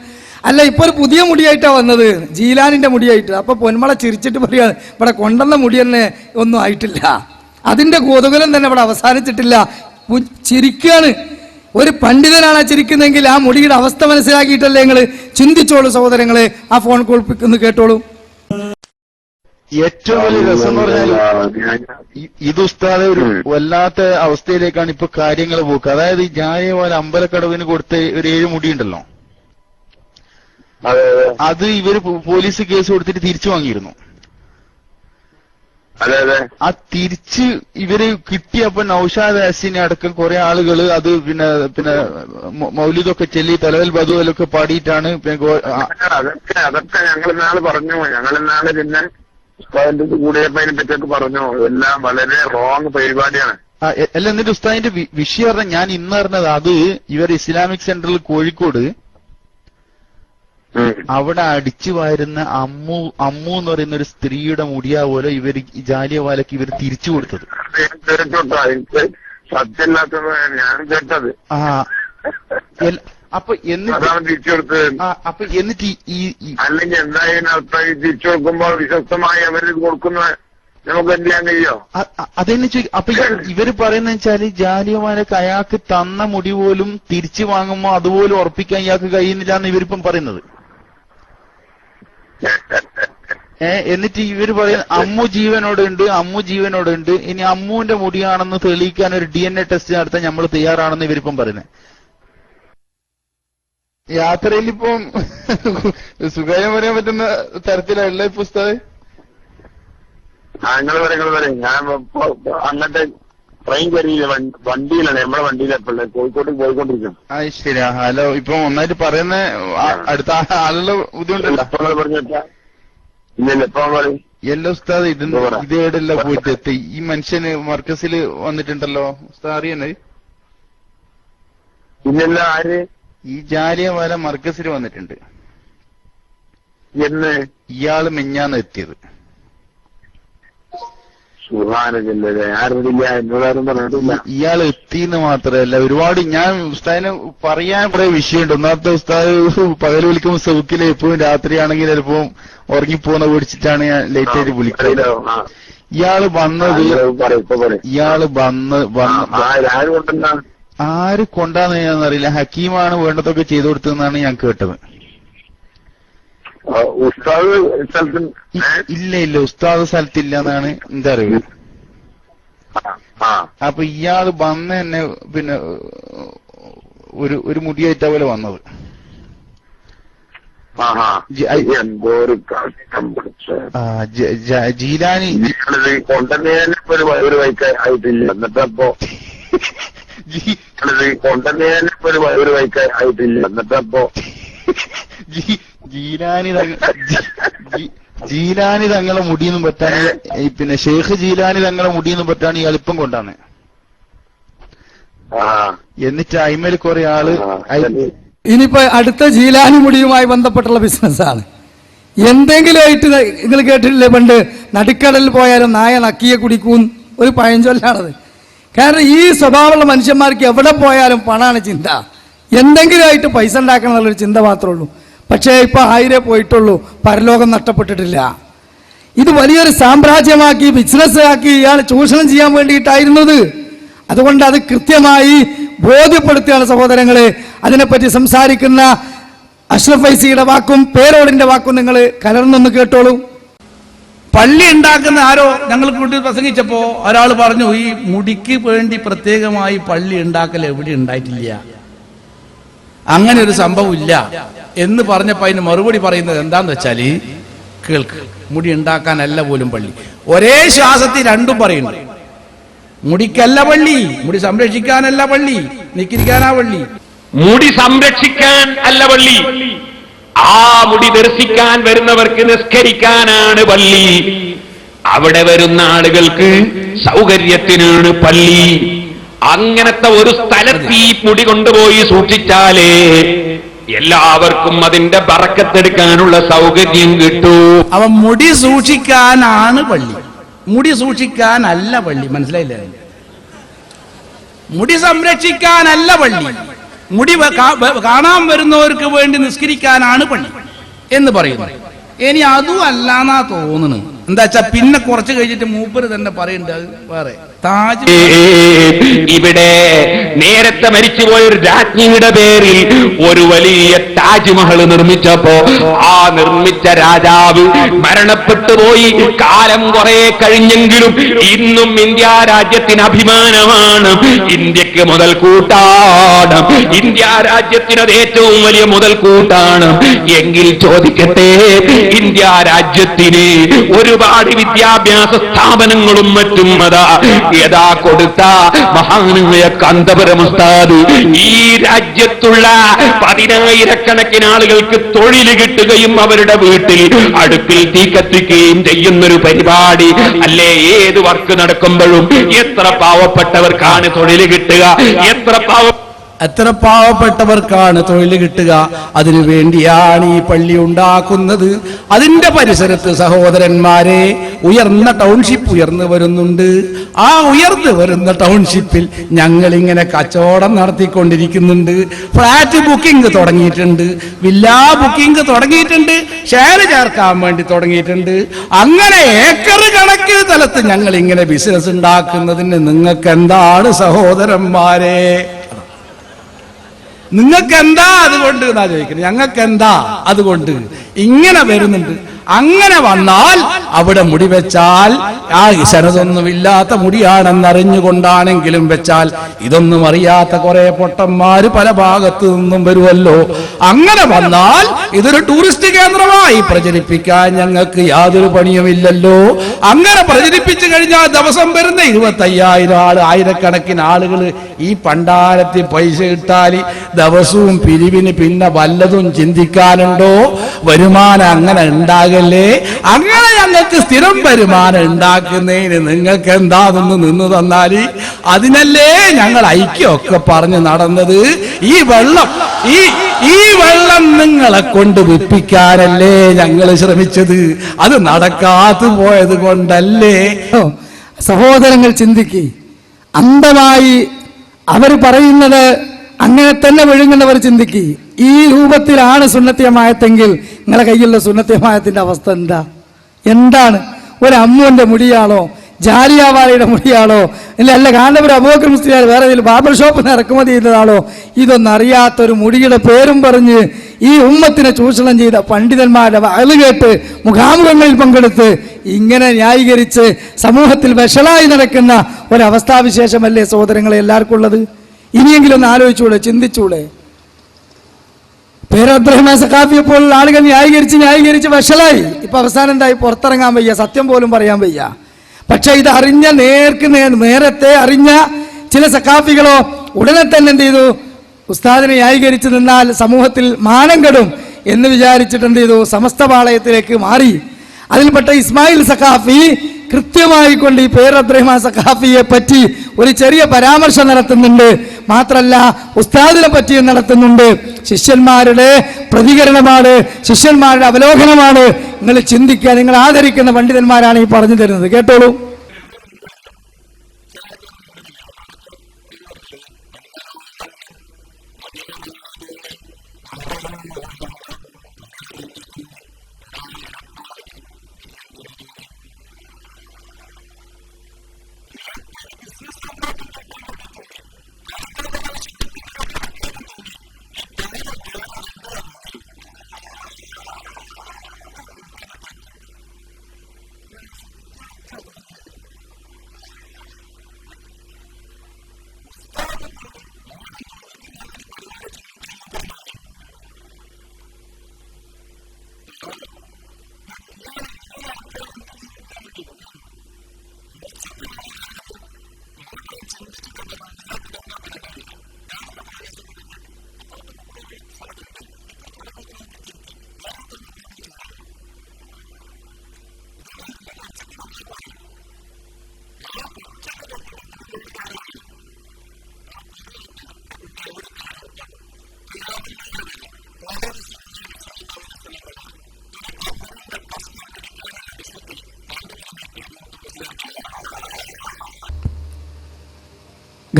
Speaker 1: അല്ല, ഇപ്പൊ ഒരു പുതിയ മുടിയായിട്ടാ വന്നത്, ജീലാനിന്റെ മുടിയായിട്ട്. അപ്പൊ പൊന്മള ചിരിച്ചിട്ട് പറയാണ്, ഇവിടെ കൊണ്ടുവന്ന മുടി തന്നെ ഒന്നും ആയിട്ടില്ല, അതിന്റെ കൊതുകലം തന്നെ ഇവിടെ അവസാനിച്ചിട്ടില്ല. ചിരിക്കുകയാണ്. ഒരു പണ്ഡിതനാണ് ചിരിക്കുന്നെങ്കിൽ ആ മുടിയുടെ അവസ്ഥ മനസ്സിലാക്കിയിട്ടല്ലേ നിങ്ങൾ ചിന്തിച്ചോളൂ സഹോദരങ്ങളെ. ആ ഫോൺ കോൾ ഒന്ന് കേട്ടോളൂ.
Speaker 3: ഏറ്റവും വലിയ രസം എന്ന് പറഞ്ഞാൽ ഇത് ഉസ്താദെ ഒരു വല്ലാത്ത അവസ്ഥയിലേക്കാണ് ഇപ്പൊ കാര്യങ്ങൾ പോക്ക്. അതായത് ഈ ജാലിയൻവാല അമ്പലക്കടവിന് കൊടുത്ത ഒരു 7 മുടിയുണ്ടല്ലോ, അത് ഇവര് പോലീസ് കേസ് കൊടുത്തിട്ട് തിരിച്ചു വാങ്ങിയിരുന്നു. ആ തിരിച്ച് ഇവര് കിട്ടിയപ്പോ നൗഷാദ് ഹസീനെ അടക്കം കുറെ ആളുകൾ അത് പിന്നെ മൗലിദൊക്കെ ചൊല്ലി തലവൽ ബദുവലൊക്കെ പാടിയിട്ടാണ്.
Speaker 4: അതൊക്കെ ഞങ്ങൾ ഇന്നാള് പറഞ്ഞു, ഞങ്ങൾ ഇന്നാള് പിന്നെ കൂടിയപ്പോ അതിനെ പറ്റിയൊക്കെ പറഞ്ഞു. എല്ലാം വളരെ റോങ് പരിപാടിയാണ്.
Speaker 3: അല്ല, എന്നിട്ട് ഉസ്താദിന്റെ വിഷയം പറഞ്ഞാൽ ഞാൻ ഇന്ന് പറഞ്ഞത് അത് ഇവർ ഇസ്ലാമിക് സെന്ററിൽ കോഴിക്കോട് അവിടെ അടിച്ചു വാരുന്ന അമ്മു എന്ന് പറയുന്ന ഒരു സ്ത്രീയുടെ മുടിയാ പോലെ ഇവർ ജാലിയൻവാലക്ക് ഇവർ തിരിച്ചു കൊടുത്തത്.
Speaker 4: എനിക്ക് സത്യമില്ലാത്തത് ഞാൻ കേട്ടത്.
Speaker 3: അപ്പൊ
Speaker 4: തിരിച്ചു കൊടുത്തത്.
Speaker 3: അപ്പൊ എന്നിട്ട്
Speaker 4: അല്ലെങ്കിൽ എന്തായാലും അർത്ഥം തിരിച്ചു കൊടുക്കുമ്പോൾ വിശ്വസ്തമായി അവര് കൊടുക്കുന്ന നമുക്ക് എന്ത് ചെയ്യാൻ കഴിയോ?
Speaker 3: അതെന്നെ ചോദിക്കും. അപ്പൊ ഇവര് പറയുന്ന വെച്ചാല് ജാലിയൻവാലക്ക് അയാൾക്ക് തന്ന മുടി പോലും തിരിച്ചു വാങ്ങുമ്പോ അതുപോലും ഉറപ്പിക്കാൻ ഇയാൾക്ക് കഴിയുന്നില്ല എന്ന് ഇവരിപ്പം പറയുന്നത്. എന്നിട്ട് ഇവര് പറയുന്ന അമ്മു ജീവനോടുണ്ട്, ഇനി അമ്മുവിന്റെ മുടിയാണെന്ന് തെളിയിക്കാൻ ഒരു DNA ടെസ്റ്റ് നടത്താൻ നമ്മൾ തയ്യാറാണെന്ന് ഇവരിപ്പം പറയുന്നത്. യാത്രയിൽ ഇപ്പം സുഖായം പറയാൻ പറ്റുന്ന തരത്തിലുള്ള പുസ്തകം
Speaker 4: നിങ്ങൾ പറയും. ഞാൻ അങ്ങനത്തെ ട്രെയിൻ കയറിയില്ല, വണ്ടിയിലാണ്, നമ്മളെ വണ്ടിയിലെപ്പോഴേ കോഴിക്കോട്ട് പോയിക്കൊണ്ടിരിക്കും.
Speaker 3: ശരി. ഹലോ, ഇപ്പൊ ഒന്നായിട്ട് പറയുന്ന അടുത്ത ആളുള്ള ബുദ്ധിമുട്ടല്ല
Speaker 4: പറഞ്ഞിട്ടാ ഇല്ലല്ലോ ഇപ്പൊ പറയും.
Speaker 3: എല്ലാ ഉസ്താദ് ഇതേടല്ല പോയിട്ട് എത്തി. ഈ മനുഷ്യന് മർക്കസിൽ വന്നിട്ടുണ്ടല്ലോ ഉസ്താദ്, അറിയണേ?
Speaker 4: ഇല്ലല്ലോ. ആര്?
Speaker 3: ഈ ജാലിയൻവാല മർക്കസിൽ വന്നിട്ടുണ്ട്.
Speaker 4: എന്ന്?
Speaker 3: ഇയാള് മെഞ്ഞാന്ന് എത്തിയത്. ഇയാൾ എത്തിന്ന് മാത്രമല്ല, ഒരുപാട് ഞാൻ ഉസ്താദിന് പറയാൻ കുറെ വിഷയമുണ്ട്. ഒന്നാമത്തെ ഉസ്താദ് പകൽ വിളിക്കുമ്പോൾ സൗക്കില് എപ്പോഴും രാത്രിയാണെങ്കിൽ ചിലപ്പോ ഉറങ്ങിപ്പോകുന്ന പേടിച്ചിട്ടാണ് ഞാൻ ലേറ്റ് ആയിട്ട് വിളിക്കുന്നത്. ഇയാള് ആര് കൊണ്ടാന്ന് ഞാനറിയില്ല. ഹക്കീമാണ് വേണ്ടതൊക്കെ ചെയ്തു കൊടുത്തതെന്നാണ് ഞാൻ കേട്ടത്. ഇല്ല ഉസ്താദ് സ്ഥലത്തില്ല എന്നാണ് എന്റെ അറിവ്. അപ്പൊ ഇയാള് വന്ന് തന്നെ പിന്നെ ഒരു മുടിയായിട്ടാ പോലെ വന്നത്. ജീലാനി
Speaker 4: ഒരു വൈക്ക് ആയിട്ടില്ല. എന്നിട്ടപ്പോ ഒരു വൈക്ക് ആയിട്ടില്ല. എന്നിട്ടപ്പോ
Speaker 3: ജീലാനി തങ്ങളെ മുടിയൊന്നും പറ്റാണ്, പിന്നെ ഷെയ്ഖ് ജീലാനി തങ്ങളെ മുടിയൊന്നും പറ്റാണ് ഈ എളുപ്പം കൊണ്ടാണ്. എന്നിട്ട് അയിമേൽ കുറെ ആള്
Speaker 1: ഇനിയിപ്പോ അടുത്ത ജീലാനി മുടിയുമായി ബന്ധപ്പെട്ടുള്ള ബിസിനസ്സാണ്. എന്തെങ്കിലും ആയിട്ട് നിങ്ങൾ കേട്ടിട്ടില്ലേ, പണ്ട് നടുക്കടലിൽ പോയാലും നായ നക്കിയെ കുടിക്കും, ഒരു പഴഞ്ചൊല്ലാണത്. കാരണം ഈ സ്വഭാവമുള്ള മനുഷ്യന്മാർക്ക് എവിടെ പോയാലും പണമാണ് ചിന്ത, എന്തെങ്കിലും ആയിട്ട് പൈസ ഉണ്ടാക്കണം എന്നുള്ളൊരു ചിന്ത മാത്രമേ ഉള്ളൂ. പക്ഷേ ഇപ്പൊ 1000 പോയിട്ടുള്ളൂ, പരലോകം നഷ്ടപ്പെട്ടിട്ടില്ല. ഇത് വലിയൊരു സാമ്രാജ്യമാക്കി ബിസിനസ് ആക്കി ഇയാൾ ചൂഷണം ചെയ്യാൻ വേണ്ടിയിട്ടായിരുന്നത്. അതുകൊണ്ട് അത് കൃത്യമായി ബോധ്യപ്പെടുത്തുകയാണ് സഹോദരങ്ങളെ. അതിനെപ്പറ്റി സംസാരിക്കുന്ന അഷ്റഫ് ഫൈസിയുടെ വാക്കും പേരോടിന്റെ വാക്കും നിങ്ങൾ കലർന്നൊന്ന് കേട്ടോളൂ.
Speaker 5: പള്ളി ഉണ്ടാക്കുന്ന ആരോ ഞങ്ങൾ കൂട്ടി പ്രസംഗിച്ചപ്പോ ഒരാൾ പറഞ്ഞു, ഈ മുടിക്ക് വേണ്ടി പ്രത്യേകമായി പള്ളി ഉണ്ടാക്കൽ എവിടെ ഉണ്ടായിട്ടില്ല, അങ്ങനെ ഒരു സംഭവം ഇല്ല എന്ന് പറഞ്ഞപ്പോ അതിന് മറുപടി പറയുന്നത് എന്താന്ന് വെച്ചാല്, കേൾക്ക്, മുടി ഉണ്ടാക്കാനല്ല പോലും പള്ളി. ഒരേ ശ്വാസത്തിൽ രണ്ടും പറയുന്നു. മുടിക്കല്ല പള്ളി, മുടി സംരക്ഷിക്കാനല്ല പള്ളി, നിക്കിരിക്കാനാ പള്ളി.
Speaker 6: മുടി സംരക്ഷിക്കാൻ അല്ല പള്ളി, ആ മുടി ദർശിക്കാൻ വരുന്നവർക്ക് നിസ്കരിക്കാനാണ് പള്ളി. അവിടെ വരുന്ന ആളുകൾക്ക് സൗകര്യത്തിനാണ് പള്ളി. അങ്ങനത്തെ ഒരു സ്ഥലത്ത് ഈ മുടി കൊണ്ടുപോയി സൂക്ഷിച്ചാലേ എല്ലാവർക്കും അതിന്റെ ബറക്കത്തെടുക്കാനുള്ള സൗകര്യം കിട്ടൂ.
Speaker 5: അവൻ മുടി സൂക്ഷിക്കാനാണ് പള്ളി, മുടി സൂക്ഷിക്കാനല്ല പള്ളി. മനസ്സിലായില്ലേ? മുടി സംരക്ഷിക്കാനല്ല പള്ളി, മുടി കാണാൻ വരുന്നവർക്ക് വേണ്ടി നിസ്കരിക്കാനാണ് പള്ളി എന്ന് പറയുന്നു. ഇനി അതും അല്ലാന്നാ തോന്നുന്നു. എന്താ വെച്ചാ പിന്നെ കുറച്ച് കഴിഞ്ഞിട്ട് മൂപ്പര് തന്നെ പറയുന്നുണ്ട് വേറെ.
Speaker 6: ഇവിടെ നേരത്തെ മരിച്ചുപോയൊരു രാജ്ഞിയുടെ പേരിൽ ഒരു വലിയ താജ്മഹൽ നിർമ്മിച്ചപ്പോ ആ നിർമ്മിച്ച രാജാവ് മരണപ്പെട്ടു പോയി. കാലം കുറെ കഴിഞ്ഞെങ്കിലും ഇന്നും ഇന്ത്യ രാജ്യത്തിന് അഭിമാനമാണ്. ഇന്ത്യക്ക് മുതൽക്കൂട്ടാണ്, ഇന്ത്യ രാജ്യത്തിന് അത് ഏറ്റവും വലിയ മുതൽക്കൂട്ടാണ്. എങ്കിൽ ചോദിക്കട്ടെ, ഇന്ത്യ രാജ്യത്തിന് ഒരുപാട് വിദ്യാഭ്യാസ സ്ഥാപനങ്ങളും മറ്റും യഥാ കൊടുത്ത മഹാനായ കാന്തപുരം ഉസ്താദ് ഈ രാജ്യത്തുള്ള 10,000 ആളുകൾക്ക് തൊഴിൽ കിട്ടുകയും അവരുടെ വീട്ടിൽ അടുപ്പിൽ തീ കത്തിക്കുകയും ചെയ്യുന്നൊരു പരിപാടി അല്ലേ? ഏത് വർക്ക് നടക്കുമ്പോഴും എത്ര പാവപ്പെട്ടവർക്കാണ് തൊഴിൽ കിട്ടുക,
Speaker 5: എത്ര പാവപ്പെട്ടവർക്കാണ് തൊഴിൽ കിട്ടുക. അതിനു വേണ്ടിയാണ് ഈ പള്ളി ഉണ്ടാക്കുന്നത്. അതിന്റെ പരിസരത്ത് സഹോദരന്മാരെ ഉയർന്ന ടൗൺഷിപ്പ് ഉയർന്നു വരുന്നുണ്ട്. ആ ഉയർന്നു വരുന്ന ടൗൺഷിപ്പിൽ ഞങ്ങൾ ഇങ്ങനെ കച്ചവടം നടത്തിക്കൊണ്ടിരിക്കുന്നുണ്ട്. ഫ്ലാറ്റ് ബുക്കിംഗ് തുടങ്ങിയിട്ടുണ്ട്, വില്ലാ ബുക്കിംഗ് തുടങ്ങിയിട്ടുണ്ട്, ഷെയർ ചേർക്കാൻ വേണ്ടി തുടങ്ങിയിട്ടുണ്ട്. അങ്ങനെ ഏക്കർ കണക്കിന് തലത്ത് ഞങ്ങൾ ഇങ്ങനെ ബിസിനസ് ഉണ്ടാക്കുന്നതിന് നിങ്ങൾക്ക് എന്താണ് സഹോദരന്മാരെ? നിങ്ങൾക്ക് എന്താ അതുകൊണ്ട് എന്നാ ചോദിക്കുന്നത്. ഞങ്ങൾക്ക് എന്താ അതുകൊണ്ട്? ഇങ്ങനെ വരുന്നുണ്ട്. അങ്ങനെ വന്നാൽ അവിടെ മുടി വെച്ചാൽ ആ ശരതൊന്നുമില്ലാത്ത മുടിയാണെന്നറിഞ്ഞുകൊണ്ടാണെങ്കിലും വെച്ചാൽ ഇതൊന്നും അറിയാത്ത കുറെ പൊട്ടന്മാര് പല ഭാഗത്തു നിന്നും വരുമല്ലോ. അങ്ങനെ വന്നാൽ ഇതൊരു ടൂറിസ്റ്റ് കേന്ദ്രമായി പ്രചരിപ്പിക്കാൻ ഞങ്ങൾക്ക് യാതൊരു പണിയുമില്ലല്ലോ. അങ്ങനെ പ്രചരിപ്പിച്ചു കഴിഞ്ഞാൽ ദിവസം വരുന്ന 25,000 ആള്, ആയിരക്കണക്കിന് ആളുകൾ ഈ പണ്ടാരത്തിൽ പൈസ കിട്ടാൽ ദിവസവും പിരിവിന് പിന്നെ വല്ലതും ചിന്തിക്കാനുണ്ടോ? വരുമാനം അങ്ങനെ ഉണ്ടാകല്ലേ. അങ്ങനെ ഞങ്ങൾക്ക് സ്ഥിരം വരുമാനം ഉണ്ടാക്കുന്നതിന് നിങ്ങൾക്ക് എന്താണെന്ന് നിന്ന് തന്നാൽ അതിനല്ലേ ഞങ്ങൾ ഐക്യമൊക്കെ പറഞ്ഞു നടന്നത്. ഈ വെള്ളം നിങ്ങളെ കൊണ്ട് വിപ്പിക്കാനല്ലേ ഞങ്ങൾ ശ്രമിച്ചത്. അത് നടക്കാതെ പോയത് കൊണ്ടല്ലേ.
Speaker 1: സഹോദരങ്ങൾ ചിന്തിക്ക്, അന്ധമായി അവർ പറയുന്നത് അങ്ങനെ തന്നെ വിഴുങ്ങുന്നവർ ചിന്തിക്ക്. ഈ രൂപത്തിലാണ് സുന്നത്തിയമായത്തെങ്കിൽ നിങ്ങളെ കയ്യിലുള്ള സുന്നത്തിയമായത്തിന്റെ അവസ്ഥ എന്താണ്? ഒരു അമ്മുവിന്റെ മുടിയാണോ, ജാലിയാവാലയുടെ മുടിയാണോ, അല്ല കാന്തപുരം അബൂബക്കർ മുസ്ലിയാർ വേറെ ഏതെങ്കിലും ബാർബർ ഷോപ്പിൽ നിന്ന് ഇറക്കുമതി ചെയ്തതാണോ? ഇതൊന്നറിയാത്തൊരു മുടിയുടെ പേരും പറഞ്ഞ് ഈ ഉമ്മത്തിനെ ചൂഷണം ചെയ്ത പണ്ഡിതന്മാരുടെ വഅള് കേട്ട് മുഖാമുഖങ്ങളിൽ പങ്കെടുത്ത് ഇങ്ങനെ ന്യായീകരിച്ച് സമൂഹത്തിൽ വഷളായി നടക്കുന്ന ഒരവസ്ഥാവിശേഷമല്ലേ സഹോദരങ്ങളെ എല്ലാവർക്കും ഉള്ളത്? ഇനിയെങ്കിലും ഒന്ന് ആലോചിച്ചൂടെ, ചിന്തിച്ചൂടെ? പേരബ്രഹ്മാൻ സഖാഫിയെ പോലുള്ള ആളുകൾ ന്യായീകരിച്ച് വഷളായി. ഇപ്പൊ അവസാനം എന്തായി? പുറത്തിറങ്ങാൻ വയ്യ, സത്യം പോലും പറയാൻ വയ്യ. പക്ഷെ ഇത് അറിഞ്ഞ നേരത്തെ അറിഞ്ഞ ചില സഖാഫികളോ ഉടനെ തന്നെ എന്ത് ചെയ്തു? ഉസ്താദിനെ ന്യായീകരിച്ച് നിന്നാൽ സമൂഹത്തിൽ മാനം കെടും എന്ന് വിചാരിച്ചിട്ട് എന്ത് ചെയ്തു? സമസ്ത പാളയത്തിലേക്ക് മാറി. അതിൽപ്പെട്ട ഇസ്മായിൽ സഖാഫി കൃത്യമായി കൊണ്ട് ഈ പേര് അബ്ദുറഹ്മാൻ സഖാഫിയെ പറ്റി ഒരു ചെറിയ പരാമർശം നടത്തുന്നുണ്ട്. മാത്രല്ല ഉസ്താദിനെ പറ്റിയും നടത്തുന്നുണ്ട്. ശിഷ്യന്മാരുടെ പ്രതികരണമാണ്, ശിഷ്യന്മാരുടെ അവലോകനമാണ്. നിങ്ങൾ ചിന്തിക്കുക, നിങ്ങൾ ആദരിക്കുന്ന പണ്ഡിതന്മാരാണ് ഈ പറഞ്ഞു തരുന്നത്. കേട്ടോളൂ.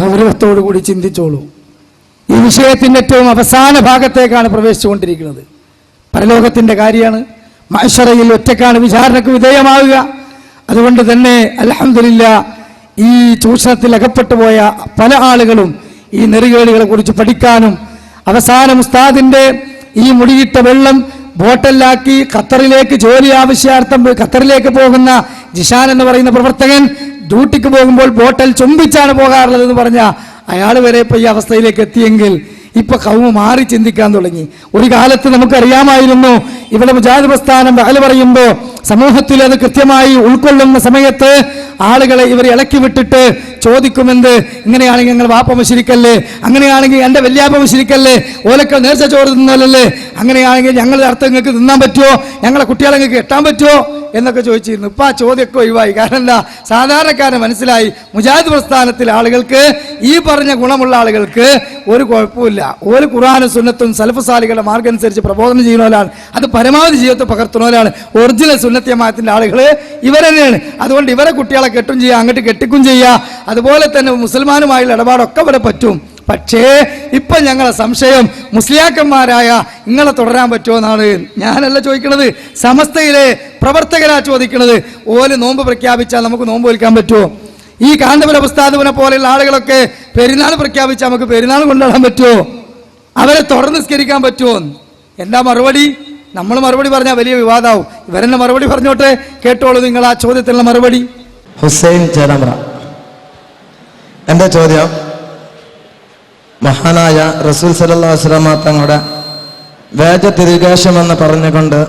Speaker 1: ഗൗരവത്തോടു കൂടി ചിന്തിച്ചോളൂ. ഈ വിഷയത്തിന്റെ ഏറ്റവും അവസാന ഭാഗത്തേക്കാണ് പ്രവേശിച്ചുകൊണ്ടിരിക്കുന്നത്. പരലോകത്തിന്റെ കാര്യമാണ്. മഅ്ശറയിൽ ഒറ്റക്കാണ് വിചാരണക്ക് വിധേയമാവുക. അതുകൊണ്ട് തന്നെ അൽഹംദുലില്ലാ ഈ ചൂഷണത്തിൽ അകപ്പെട്ടു പോയ പല ആളുകളും ഈ നെറികേടുകളെ കുറിച്ച് പഠിക്കാനും അവസാനം ഉസ്താദിന്റെ ഈ മുടിയിട്ട വെള്ളം ബോട്ടലിലാക്കി ഖത്തറിലേക്ക് ജോലി ആവശ്യാർത്ഥം ഖത്തറിലേക്ക് പോകുന്ന ജിഷാൻ എന്ന് പറയുന്ന പ്രവർത്തകൻ ഡ്യൂട്ടിക്ക് പോകുമ്പോൾ ബോട്ടൽ ചുംബിച്ചാണ് പോകാറുള്ളത് എന്ന് പറഞ്ഞ അയാൾ വരെ ഇപ്പൊ ഈ അവസ്ഥയിലേക്ക് എത്തിയെങ്കിൽ ഇപ്പൊ കൗമ മാറി ചിന്തിക്കാൻ തുടങ്ങി. ഒരു കാലത്ത് നമുക്കറിയാമായിരുന്നു, ഇവിടെ മുജാഹിദ് പ്രസ്ഥാനം ബഹൽ പറയുമ്പോൾ സമൂഹത്തിൽ അത് കൃത്യമായി ഉൾക്കൊള്ളുന്ന സമയത്ത് ആളുകളെ ഇവർ ഇളക്കി വിട്ടിട്ട് ചോദിക്കുമെന്ത്, ഇങ്ങനെയാണെങ്കിൽ ഞങ്ങൾ വാപ്പ മുശ്രിക്കല്ലേ, അങ്ങനെയാണെങ്കിൽ എൻ്റെ വല്യാപ്പ മുശ്രിക്കല്ലേ, ഓലക്കൾ നേർച്ച ചോറ് തിന്നല്ലേ, അങ്ങനെയാണെങ്കിൽ ഞങ്ങളുടെ അർത്ഥം നിങ്ങൾക്ക് തിന്നാൻ പറ്റുമോ, ഞങ്ങളെ കുട്ടികളെ നിങ്ങൾക്ക് കെട്ടാൻ പറ്റുമോ എന്നൊക്കെ ചോദിച്ചിരുന്നു. ഇപ്പം ആ ചോദ്യമൊക്കെ ഒഴിവായി. കാരണം എന്താ, സാധാരണക്കാരന് മനസ്സിലായി മുജാഹിദ് പ്രസ്ഥാനത്തിലെ ആളുകൾക്ക്, ഈ പറഞ്ഞ ഗുണമുള്ള ആളുകൾക്ക് ഒരു കുഴപ്പമില്ല. ഒരു ഖുർആനും സുന്നത്തും സലഫ് സാലികളുടെ മാർഗ്ഗം അനുസരിച്ച് പ്രബോധനം ചെയ്യുന്നവരാണ്, അത് പരമാവധി ജീവിതത്തിൽ പകർത്തുന്നവരാണ്. ഒറിജിനൽ സുന്നത്തി ജമാഅത്തിന്റെ ആളുകൾ ഇവർ തന്നെയാണ്. അതുകൊണ്ട് ഇവരെ കുട്ടികളെ കെട്ടും ചെയ്യുക, അങ്ങോട്ട് കെട്ടിക്കും ചെയ്യുക, അതുപോലെ തന്നെ മുസൽമാനുമായുള്ള ഇടപാടൊക്കെ ഇവിടെ പറ്റും. പക്ഷേ ഇപ്പൊ ഞങ്ങളെ സംശയം മുസ്ലിയാക്കന്മാരായ നിങ്ങളെ തുടരാൻ പറ്റുമോ എന്നാണ്. ഞാനല്ല ചോദിക്കുന്നത്, സമസ്തയിലെ പ്രവർത്തകരാ ചോദിക്കുന്നത്. ഓല് നോമ്പ് പ്രഖ്യാപിച്ചാൽ നമുക്ക് നോമ്പ് വിൽക്കാൻ പറ്റുമോ? ഈ കാന്തപുര ഉസ്താദിനെ പോലെയുള്ള ആളുകളൊക്കെ പെരുന്നാൾ പ്രഖ്യാപിച്ചാൽ നമുക്ക് പെരുന്നാൾ കൊണ്ടാടാൻ പറ്റുമോ? അവരെ തുടർന്ന് നിസ്കരിക്കാൻ പറ്റുമോ? എന്താ മറുപടി? നമ്മൾ മറുപടി പറഞ്ഞാൽ വലിയ വിവാദമാവും. ഇവരെന്നെ മറുപടി പറഞ്ഞോട്ടെ, കേട്ടോളൂ നിങ്ങൾ ആ ചോദ്യത്തിനുള്ള മറുപടി.
Speaker 7: ഹുസൈൻ ചേലമ്ര. എൻ്റെ ചോദ്യം, മഹാനായ റസൂൽ സല്ലല്ലാഹു അലൈഹി വസല്ലം തങ്ങളുടെ വേദതിരികാശമെന്ന് പറഞ്ഞുകൊണ്ട്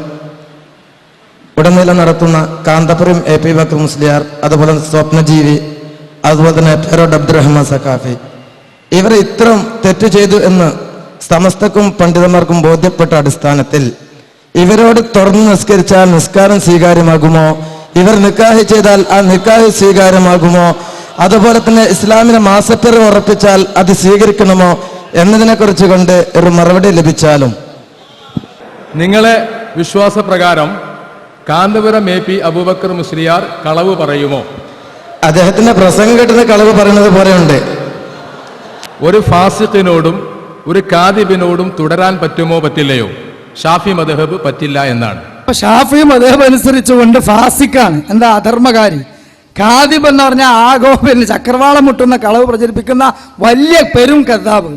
Speaker 7: ഉടനീളം നടത്തുന്ന കാന്തപുരം AP ബക്കർ മുസ്ലിയാർ, അതുപോലെ സ്വപ്നജീവി, അതുപോലെ തന്നെ പേരോട് അബ്ദുറഹ്മാൻ സഖാഫി, ഇവർ ഇത്തരം തെറ്റ് ചെയ്തു എന്ന് സമസ്തക്കും പണ്ഡിതന്മാർക്കും ബോധ്യപ്പെട്ട അടിസ്ഥാനത്തിൽ ഇവരോട് തുറന്നു നിസ്കരിച്ചാൽ നിസ്കാരം സ്വീകാര്യമാകുമോ? ഇവർ നിക്കാഹ് ചെയ്താൽ ആ നിക്കാഹ് സ്വീകാര്യമാകുമോ? അതുപോലെ തന്നെ ഇസ്ലാമിനെ മാസപ്പിറവ് ഉറപ്പിച്ചാൽ അത് സ്വീകരിക്കണമോ എന്നതിനെ കുറിച്ച് കൊണ്ട് ഒരു മറുപടി ലഭിച്ചാലും.
Speaker 8: നിങ്ങളെ വിശ്വാസപ്രകാരം കാന്തപുരം AP അബൂബക്കർ മുസ്ലിയാർ കളവ് പറയുമോ?
Speaker 7: അദ്ദേഹത്തിന്റെ പ്രസംഗം കേട്ടുന്ന കളവ് പറയുന്നത് പോലെയുണ്ട്.
Speaker 8: ഒരു ഫാസിഖിനോടും ഒരു കാദിബിനോടും തുടരാൻ പറ്റുമോ പറ്റില്ലയോ? ഷാഫി മദ്ഹബ് പറ്റില്ല എന്നാണ്.
Speaker 1: ഷാഫി മദ്ഹബ് അനുസരിച്ചുകൊണ്ട് ഫാസിക്കാണ്, എന്താ അധർമ്മകാരി. കാദിബ് എന്ന് പറഞ്ഞാൽ ആഗോപിൽ ചക്രവാളം മുട്ടുന്ന കളവ് പ്രചരിപ്പിക്കുന്ന വലിയ പെരും കഥാബ്,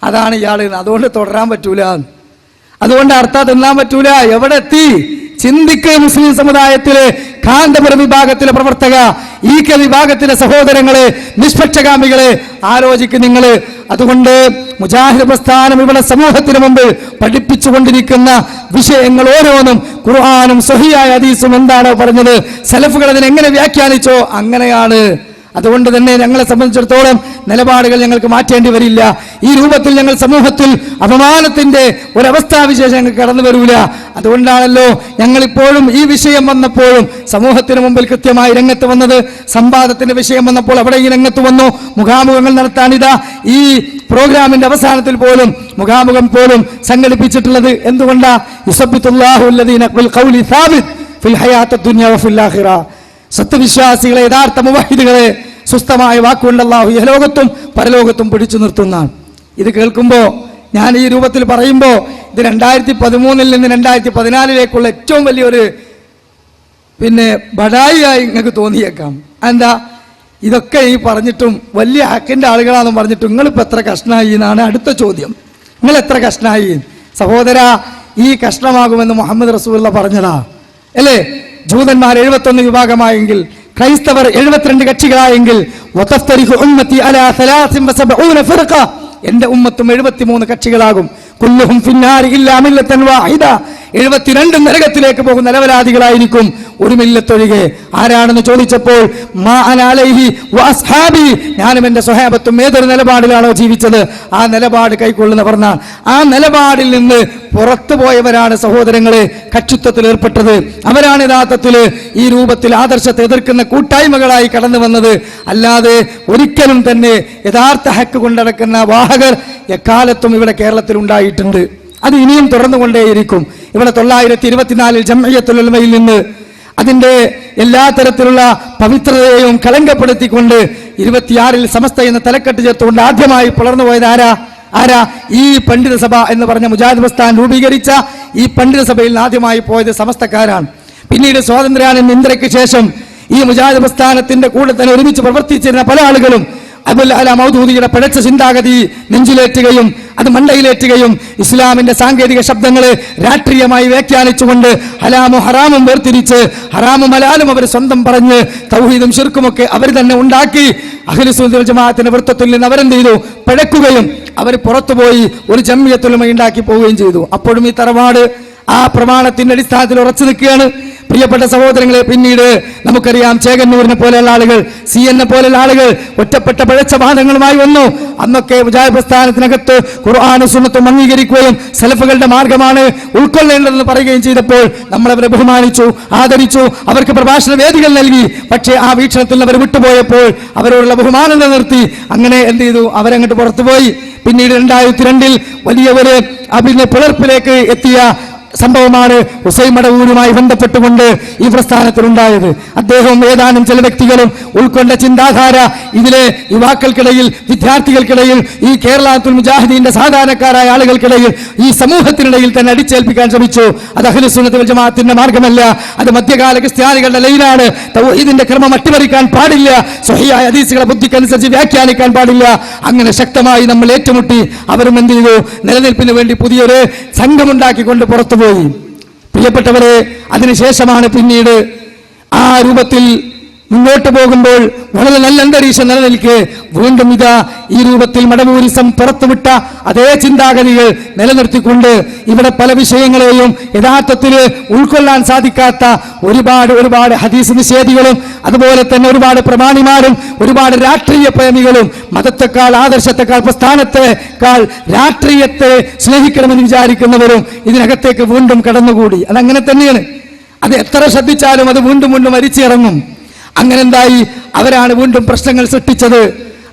Speaker 1: അതാണ് ഇയാള്. അതുകൊണ്ട് തുടരാൻ പറ്റൂല, അതുകൊണ്ട് അർത്ഥം തിന്നാൻ പറ്റൂല. എവിടെ എത്തി? ചിന്തിക്ക് മുസ്ലിം സമുദായത്തിലെ കാന്തപുരം വിഭാഗത്തിലെ പ്രവർത്തക, ഈ വിഭാഗത്തിലെ സഹോദരങ്ങളെ, നിഷ്പക്ഷകാമികളെ, ആലോചിക്കും നിങ്ങൾ. അതുകൊണ്ട് മുജാഹിദ് പ്രസ്ഥാനം ഇവിടെ സമൂഹത്തിന് മുമ്പ് പഠിപ്പിച്ചുകൊണ്ടിരിക്കുന്ന വിഷയങ്ങൾ ഓരോന്നും ഖുർആനും സ്വഹീഹായ ഹദീസും എന്താണോ പറഞ്ഞത്, സലഫുകൾ അതിനെങ്ങനെ വ്യാഖ്യാനിച്ചോ അങ്ങനെയാണ്. അതുകൊണ്ട് തന്നെ ഞങ്ങളെ സംബന്ധിച്ചിടത്തോളം നിലപാടുകൾ ഞങ്ങൾക്ക് മാറ്റേണ്ടി വരില്ല. ഈ രൂപത്തിൽ ഞങ്ങൾ സമൂഹത്തിൽ അപമാനത്തിന്റെ ഒരവസ്ഥാവിശേഷം ഞങ്ങൾക്ക് കടന്നു വരൂല. അതുകൊണ്ടാണല്ലോ ഞങ്ങളിപ്പോഴും ഈ വിഷയം വന്നപ്പോഴും സമൂഹത്തിന് മുമ്പിൽ കൃത്യമായി രംഗത്ത് വന്നത്. സംവാദത്തിന്റെ വിഷയം വന്നപ്പോൾ അവിടെ ഈ രംഗത്ത് വന്നു. മുഖാമുഖങ്ങൾ നടത്താനിതാ ഈ പ്രോഗ്രാമിന്റെ അവസാനത്തിൽ പോലും മുഖാമുഖം പോലും സംഘടിപ്പിച്ചിട്ടുള്ളത് എന്തുകൊണ്ടാ? യുസബ്ബിതുല്ലാഹു അല്ലദീന ബിൽ ഖൗലി സാബിത് ഫിൽ ഹയാത്തി ദുനിയ വഫിൽ ആഖിറ. സത്യവിശ്വാസികളെ, യഥാർത്ഥ മുവഹിദുകളെ സുസ്ഥമായ വാക്കുകൊണ്ട് അല്ലാഹു ഇഹലോകത്തും പരലോകത്തും പിടിച്ചു നിർത്തുന്നതാണ്. ഇത് കേൾക്കുമ്പോൾ ഞാൻ ഈ രൂപത്തിൽ പറയുമ്പോൾ ഇത് 2013 നിന്ന് 2014 ഏറ്റവും വലിയൊരു ബഡായിയായി നിങ്ങൾക്ക് തോന്നിയേക്കാം. എന്താ ഇതൊക്കെ ഈ പറഞ്ഞിട്ടും വലിയ ഹക്കിന്റെ ആളുകളാണെന്ന് പറഞ്ഞിട്ടും നിങ്ങളിപ്പോൾ എത്ര കഷ്ണമായി എന്നാണ് അടുത്ത ചോദ്യം. നിങ്ങൾ എത്ര കഷ്ണമായി? സഹോദര, ഈ കഷ്ണമാകുമെന്ന് മുഹമ്മദ് റസൂലുള്ള പറഞ്ഞതാ അല്ലേ? ജൂതന്മാർ 71 വിഭാഗമായെങ്കിൽ, ക്രൈസ്തവർ 72 കക്ഷികളായെങ്കിൽ, എന്റെ ഉമ്മത്തും 73 കക്ഷികളാകും. കുല്ലുഹും ഫിന്നാരി ഇല്ലാ മില്ലത്തൻ വാഹിദ. 72 നരകത്തിലേക്ക് പോകുന്ന നിരപരാധികളായിരിക്കും, ഒരു മില്ലത്തൊഴികെ. ആരാണെന്ന് ചോദിച്ചപ്പോൾ മാ അനാ അലൈഹി വഅസ്ഹാബി, ഞാനും എന്റെ സ്വഹാബത്തും ഏതൊരു നിലപാടിലാണോ ജീവിച്ചത് ആ നിലപാട് കൈക്കൊള്ളുന്നവർന്നാണ്. ആ നിലപാടിൽ നിന്ന് പുറത്തു പോയവരാണ് സഹോദരങ്ങളെ കക്ഷിത്വത്തിൽ ഏർപ്പെട്ടത്. അവരാണ് യഥാർത്ഥത്തിൽ ഈ രൂപത്തിൽ ആദർശത്തെ എതിർക്കുന്ന കൂട്ടായ്മകളായി കടന്നു വന്നത്. അല്ലാതെ ഒരിക്കലും തന്നെ യഥാർത്ഥ ഹക്ക് കൊണ്ടടക്കുന്ന വാഹകർ എക്കാലത്തും ഇവിടെ കേരളത്തിൽ ഉണ്ടായിട്ടുണ്ട്. അത് ഇനിയും തുടർന്നുകൊണ്ടേയിരിക്കും. ഇവിടെ 924 ജംഇയ്യത്തുൽ ഉലമയിൽ നിന്ന് അതിന്റെ എല്ലാ തരത്തിലുള്ള പവിത്രതയെയും കളങ്കപ്പെടുത്തിക്കൊണ്ട് 26 സമസ്ത എന്ന തലക്കെട്ട് ചേർത്തുകൊണ്ട് ആദ്യമായി പുലർന്നു പോയത് ആരാ? ഈ പണ്ഡിത സഭ എന്ന് പറഞ്ഞ മുജാഹിദ് പ്രസ്ഥാൻ രൂപീകരിച്ച ഈ പണ്ഡിത സഭയിൽ ആദ്യമായി പോയത് സമസ്തക്കാരാണ്. പിന്നീട് സ്വാതന്ത്ര്യാനന്ദ ഇന്ത്യക്ക് ശേഷം ഈ മുജാഹിദ് പ്രസ്ഥാനത്തിന്റെ കൂടെ തന്നെ ഒരുമിച്ച് പ്രവർത്തിച്ചിരുന്ന പല ആളുകളും അബുൽ അല മൗദൂദിയുടെ പിഴച്ച ചിന്താഗതി നെഞ്ചിലേറ്റുകയും അത് മണ്ടയിലേറ്റുകയും ഇസ്ലാമിന്റെ സാങ്കേതിക ശബ്ദങ്ങളെ രാഷ്ട്രീയമായി വ്യാഖ്യാനിച്ചുകൊണ്ട് ഹലാമും ഹറാമും വേർതിരിച്ച് ഹറാമും ഹലാലും അവർ സ്വന്തം പറഞ്ഞ് തൗഹീദും ശിർക്കുമൊക്കെ അവർ തന്നെ ഉണ്ടാക്കി അഹ്ലു സുന്നത്ത് വൽ ജമാഅത്തിന്റെ വൃത്തത്തിൽ നിന്ന് അവരെന്ത് ചെയ്തു? പിഴക്കുകയും അവർ പുറത്തുപോയി ഒരു ജംഇയ്യത്തുൽ ഉലമ ഉണ്ടാക്കി പോവുകയും ചെയ്തു. അപ്പോഴും ഈ തറവാട് ആ പ്രമാണത്തിന്റെ അടിസ്ഥാനത്തിൽ ഉറച്ചു നിൽക്കുകയാണ്. പ്രിയപ്പെട്ട സഹോദരങ്ങളെ, പിന്നീട് നമുക്കറിയാം ചേകന്നൂരിനെ പോലെയുള്ള ആളുകൾ, CN പോലെയുള്ള ആളുകൾ ഒറ്റപ്പെട്ട പിഴച്ച വാദങ്ങളുമായി വന്നു. അന്നൊക്കെ മുജാഹിദ് പ്രസ്ഥാനത്തിനകത്ത് ഖുർആനും സുന്നത്തും അംഗീകരിക്കുകയും സലഫുകളുടെ മാർഗമാണ് ഉൾക്കൊള്ളേണ്ടതെന്ന് പറയുകയും ചെയ്തപ്പോൾ നമ്മളവരെ ബഹുമാനിച്ചു, ആദരിച്ചു, അവർക്ക് പ്രഭാഷണ വേദികൾ നൽകി. പക്ഷേ ആ വീക്ഷണത്തിൽ അവർ വിട്ടുപോയപ്പോൾ അവരോടുള്ള ബഹുമാനം നിലനിർത്തി. അങ്ങനെ എന്ത് ചെയ്തു? അവരങ്ങോട്ട് പുറത്തുപോയി. പിന്നീട് 2002 വലിയ ഒരു പിളർപ്പിലേക്ക് എത്തിയ സംഭവമാണ് ഹുസൈൻ മടവൂരുമായി ബന്ധപ്പെട്ടുകൊണ്ട് ഈ പ്രസ്ഥാനത്തിലുണ്ടായത്. അദ്ദേഹവും ഏതാനും ചില വ്യക്തികളും ഉൾക്കൊണ്ട ചിന്താധാര ഇതിലെ യുവാക്കൾക്കിടയിൽ, വിദ്യാർത്ഥികൾക്കിടയിൽ, ഈ കേരളത്തിൽ മുജാഹിദീന്റെ സാധാരണക്കാരായ ആളുകൾക്കിടയിൽ, ഈ സമൂഹത്തിനിടയിൽ തന്നെ അടിച്ചേൽപ്പിക്കാൻ ശ്രമിച്ചു. അത് അഹ്ലു സുന്നത്ത് വൽ ജമാഅത്തിന്റെ മാർഗമല്ല, അത് മധ്യകാല ക്രിസ്ത്യാനികളുടെ ലൈനാണ്. തൗഹീദിന്റെ ക്രമം അട്ടിമറിക്കാൻ പാടില്ല, സ്വഹീഹായ ഹദീസുകളെ ബുദ്ധിക്കനുസരിച്ച് വ്യാഖ്യാനിക്കാൻ പാടില്ല. അങ്ങനെ ശക്തമായി നമ്മൾ ഏറ്റുമുട്ടി. അവരും എന്ത് ചെയ്തു? നിലനിൽപ്പിന് വേണ്ടി പുതിയൊരു സംഘമുണ്ടാക്കിക്കൊണ്ട് പുറത്തുപോയി. പ്രിയപ്പെട്ടവരെ, അതിനുശേഷമാണ് പിന്നീട് ആ രൂപത്തിൽ മുന്നോട്ട് പോകുമ്പോൾ വളരെ നല്ല അന്തരീക്ഷം നിലനിൽക്കെ വീണ്ടും ഇതാ ഈ രൂപത്തിൽ മടവൂരിസം പുറത്തുവിട്ട അതേ ചിന്താഗതികൾ നിലനിർത്തിക്കൊണ്ട് ഇവിടെ പല വിഷയങ്ങളെയും യഥാർത്ഥത്തിൽ ഉൾക്കൊള്ളാൻ സാധിക്കാത്ത ഒരുപാട് ഹദീസ് നിഷേധികളും അതുപോലെ തന്നെ ഒരുപാട് പ്രമാണിമാരും ഒരുപാട് രാഷ്ട്രീയ പ്രേമികളും മതത്തെക്കാൾ, ആദർശത്തെക്കാൾ, പ്രസ്ഥാനത്തെക്കാൾ രാഷ്ട്രീയത്തെ സ്നേഹിക്കണമെന്ന് വിചാരിക്കുന്നവരും ഇതിനകത്തേക്ക് വീണ്ടും കടന്നുകൂടി. അതങ്ങനെ തന്നെയാണ്. അത് എത്ര ശ്രദ്ധിച്ചാലും അത് വീണ്ടും വീണ്ടും അരിച്ചിറങ്ങും. അങ്ങനെ എന്തായി? അവരാണ് വീണ്ടും പ്രശ്നങ്ങൾ സൃഷ്ടിച്ചത്.